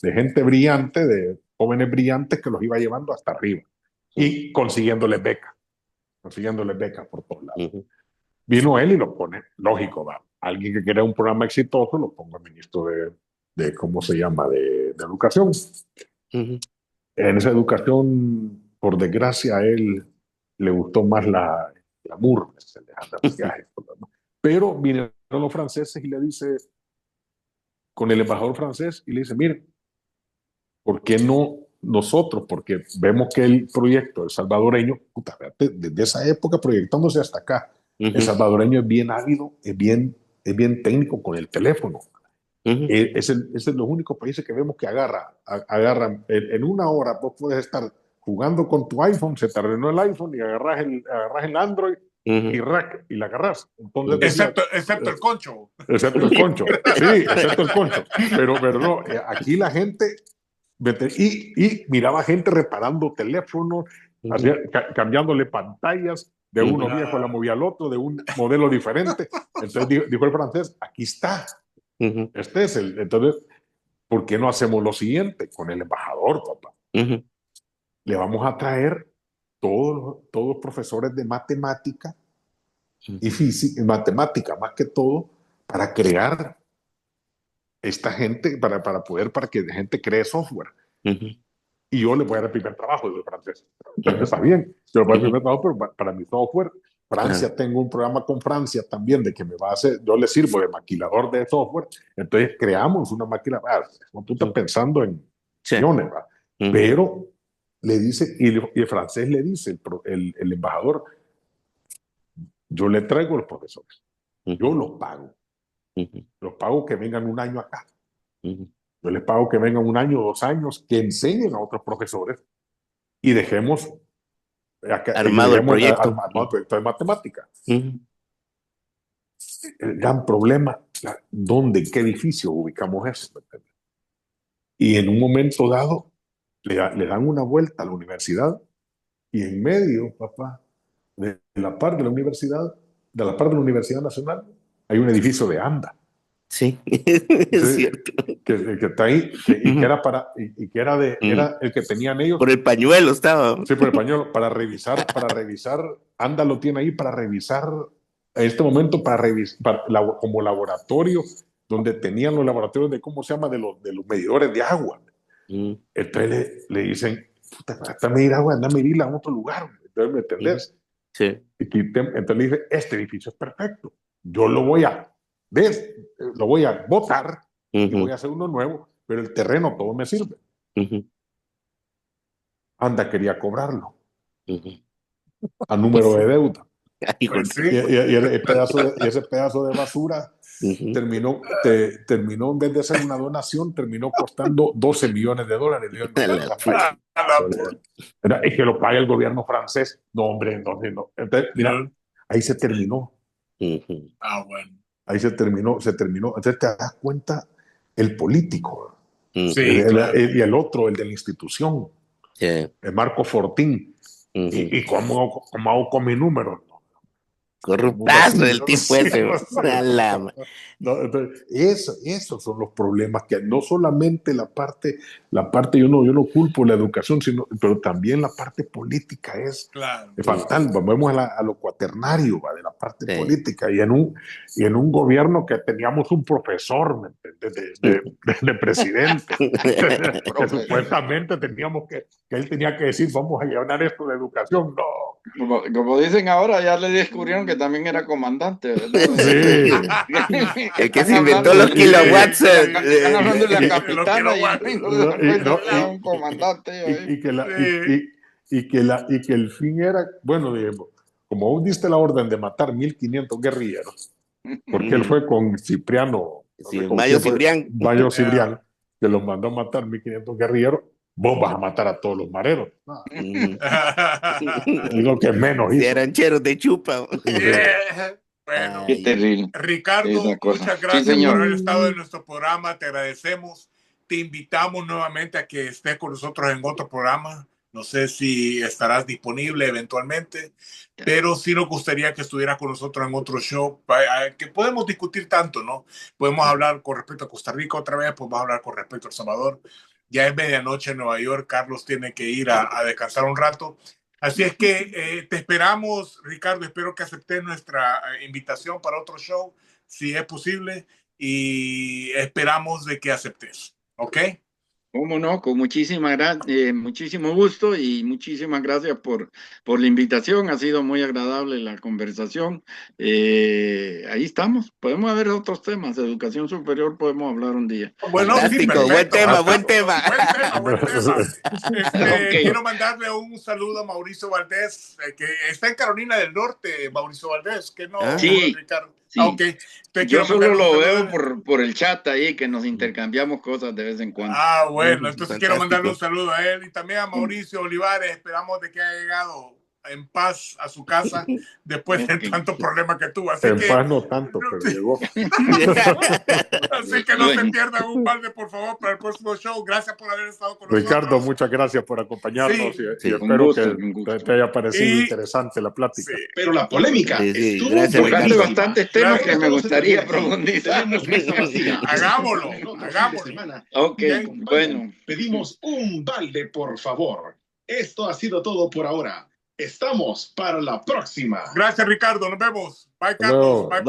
[SPEAKER 3] gente brillante, de jóvenes brillantes que los iba llevando hasta arriba y consiguiéndoles becas por todos lados. Vino él y lo pone, lógico, va. Alguien que quiera un programa exitoso lo pongo al ministro de ¿cómo se llama? De educación. En esa educación, por desgracia, a él le gustó más la glamour, pero vinieron los franceses y le dice, con el embajador francés, y le dice, mire, ¿por qué no nosotros? Porque vemos que el proyecto, el salvadoreño, puta, desde esa época proyectándose hasta acá, el salvadoreño es bien ávido, es bien técnico con el teléfono. Es los únicos países que vemos que agarran en una hora, vos puedes estar jugando con tu iPhone, se te arruinó el iPhone y agarras el Android y la agarras. Entonces,
[SPEAKER 2] excepto el concho.
[SPEAKER 3] Excepto el concho, sí, excepto el concho. Pero no, aquí la gente, y miraba gente reparando teléfonos, cambiándole pantallas, de uno viejo la movía al otro, de un modelo diferente. Entonces dijo el francés, aquí está. Este es entonces, ¿por qué no hacemos lo siguiente con el embajador, papá? Le vamos a traer todos los profesores de matemática y física, matemática más que todo, para crear esta gente, para que la gente cree software. Y yo le voy a dar el primer trabajo de francés. Está bien, yo le voy a dar el primer trabajo, pero para mi software, Francia, tengo un programa con Francia también de que me va a hacer, yo le sirvo de maquilador de software, entonces creamos una máquina, tú estás pensando en millones, pero le dice, y el francés le dice, el embajador, yo le traigo los profesores, yo los pago que vengan un año acá. Yo les pago que vengan 1 año, 2 años, que enseñen a otros profesores y dejemos
[SPEAKER 4] armado el proyecto.
[SPEAKER 3] Armado el proyecto de matemática. El gran problema, ¿dónde, en qué edificio ubicamos eso? Y en un momento dado, le dan una vuelta a la universidad y en medio, papá, de la par de la Universidad Nacional, hay un edificio de ANDA.
[SPEAKER 4] Sí, es cierto.
[SPEAKER 3] Que está ahí, y que era el que tenían ellos.
[SPEAKER 4] Por el pañuelo estaba.
[SPEAKER 3] Sí, por el pañuelo, para revisar, ANDA lo tiene ahí para revisar, en este momento, como laboratorio, donde tenían los laboratorios de, ¿cómo se llama?, de los medidores de agua. Entonces le dicen, puta, esta medir agua, anda a medirla en otro lugar. Entonces, ¿me entendés?
[SPEAKER 4] Sí.
[SPEAKER 3] Entonces le dice, este edificio es perfecto, yo lo voy a botar y voy a hacer uno nuevo, pero el terreno todo me sirve. ANDA quería cobrarlo a número de deuda.
[SPEAKER 2] Pues sí.
[SPEAKER 3] Y ese pedazo de basura terminó, en vez de ser una donación, terminó costando $12 millones. Es que lo paga el gobierno francés. No, hombre, no. Entonces, mira, ahí se terminó.
[SPEAKER 2] Ah, bueno.
[SPEAKER 3] Ahí se terminó. Entonces te das cuenta el político,
[SPEAKER 2] Sí, claro.
[SPEAKER 3] y el otro, el de la institución, el Marco Fortín, y cómo hago con mi número.
[SPEAKER 4] Corruptazo el tipo ese.
[SPEAKER 3] Esos son los problemas que no solamente la parte yo no culpo la educación, pero también la parte política es fatal. Vamos a lo cuaternario de la parte política, y en un gobierno que teníamos un profesor, ¿me entiendes? de presidente, que supuestamente teníamos que él tenía que decir, vamos a llevar esto de educación. No.
[SPEAKER 5] Como dicen ahora, ya le descubrieron que también era comandante, ¿verdad?
[SPEAKER 3] Sí.
[SPEAKER 4] El que se inventó los kilowatts.
[SPEAKER 5] Están hablando de la capitana y un comandante.
[SPEAKER 3] Y que el fin era, bueno, como aún diste la orden de matar 1,500 guerrilleros, porque él fue con Cipriano,
[SPEAKER 4] Mayo Ciprián,
[SPEAKER 3] que los mandó a matar 1,500 guerrilleros. Vos vas a matar a todos los mareros. Es lo que menos hizo.
[SPEAKER 4] Rancheros de chupa.
[SPEAKER 2] Bueno,
[SPEAKER 5] qué terrible.
[SPEAKER 2] Ricardo, muchas gracias por haber estado en nuestro programa. Te agradecemos. Te invitamos nuevamente a que estés con nosotros en otro programa. No sé si estarás disponible eventualmente, pero sí nos gustaría que estuvieras con nosotros en otro show, que podemos discutir tanto, ¿no? Podemos hablar con respecto a Costa Rica otra vez, podemos hablar con respecto a El Salvador. Ya es medianoche en Nueva York, Carlos tiene que ir a descansar un rato. Así es que te esperamos, Ricardo. Espero que aceptes nuestra invitación para otro show, si es posible, y esperamos de que aceptes. ¿Ok?
[SPEAKER 5] ¿Cómo no? Con muchísimo gusto y muchísimas gracias por la invitación. Ha sido muy agradable la conversación. Ahí estamos. Podemos ver otros temas. De educación superior podemos hablar un día.
[SPEAKER 4] Bueno, fantástico, sí, buen tema.
[SPEAKER 2] Buen tema. Quiero mandarle un saludo a Mauricio Valdés, que está en Carolina del Norte, Mauricio Valdés, que no,
[SPEAKER 5] sí,
[SPEAKER 2] Ricardo.
[SPEAKER 5] Sí.
[SPEAKER 2] Okay.
[SPEAKER 5] Yo solo lo veo por el chat ahí, que nos intercambiamos cosas de vez en cuando.
[SPEAKER 2] Bueno, entonces quiero mandarle un saludo a él y también a Mauricio Olivares. Esperamos de que haya llegado en paz a su casa después de tanto problema que tuvo. Así
[SPEAKER 3] paz no tanto, pero llegó.
[SPEAKER 2] Así que no se pierdan un balde, por favor, para el próximo show. Gracias por haber estado con nosotros.
[SPEAKER 3] Ricardo, muchas gracias por acompañarnos y espero que te haya parecido interesante la plática.
[SPEAKER 1] Pero la polémica estuvo
[SPEAKER 5] tocando bastantes temas que me gustaría profundizar.
[SPEAKER 2] Hagámoslo.
[SPEAKER 5] Ok, bueno.
[SPEAKER 1] Pedimos un balde, por favor. Esto ha sido todo por ahora. Estamos para la próxima.
[SPEAKER 2] Gracias, Ricardo. Nos vemos. Bye, Carlos. Bye.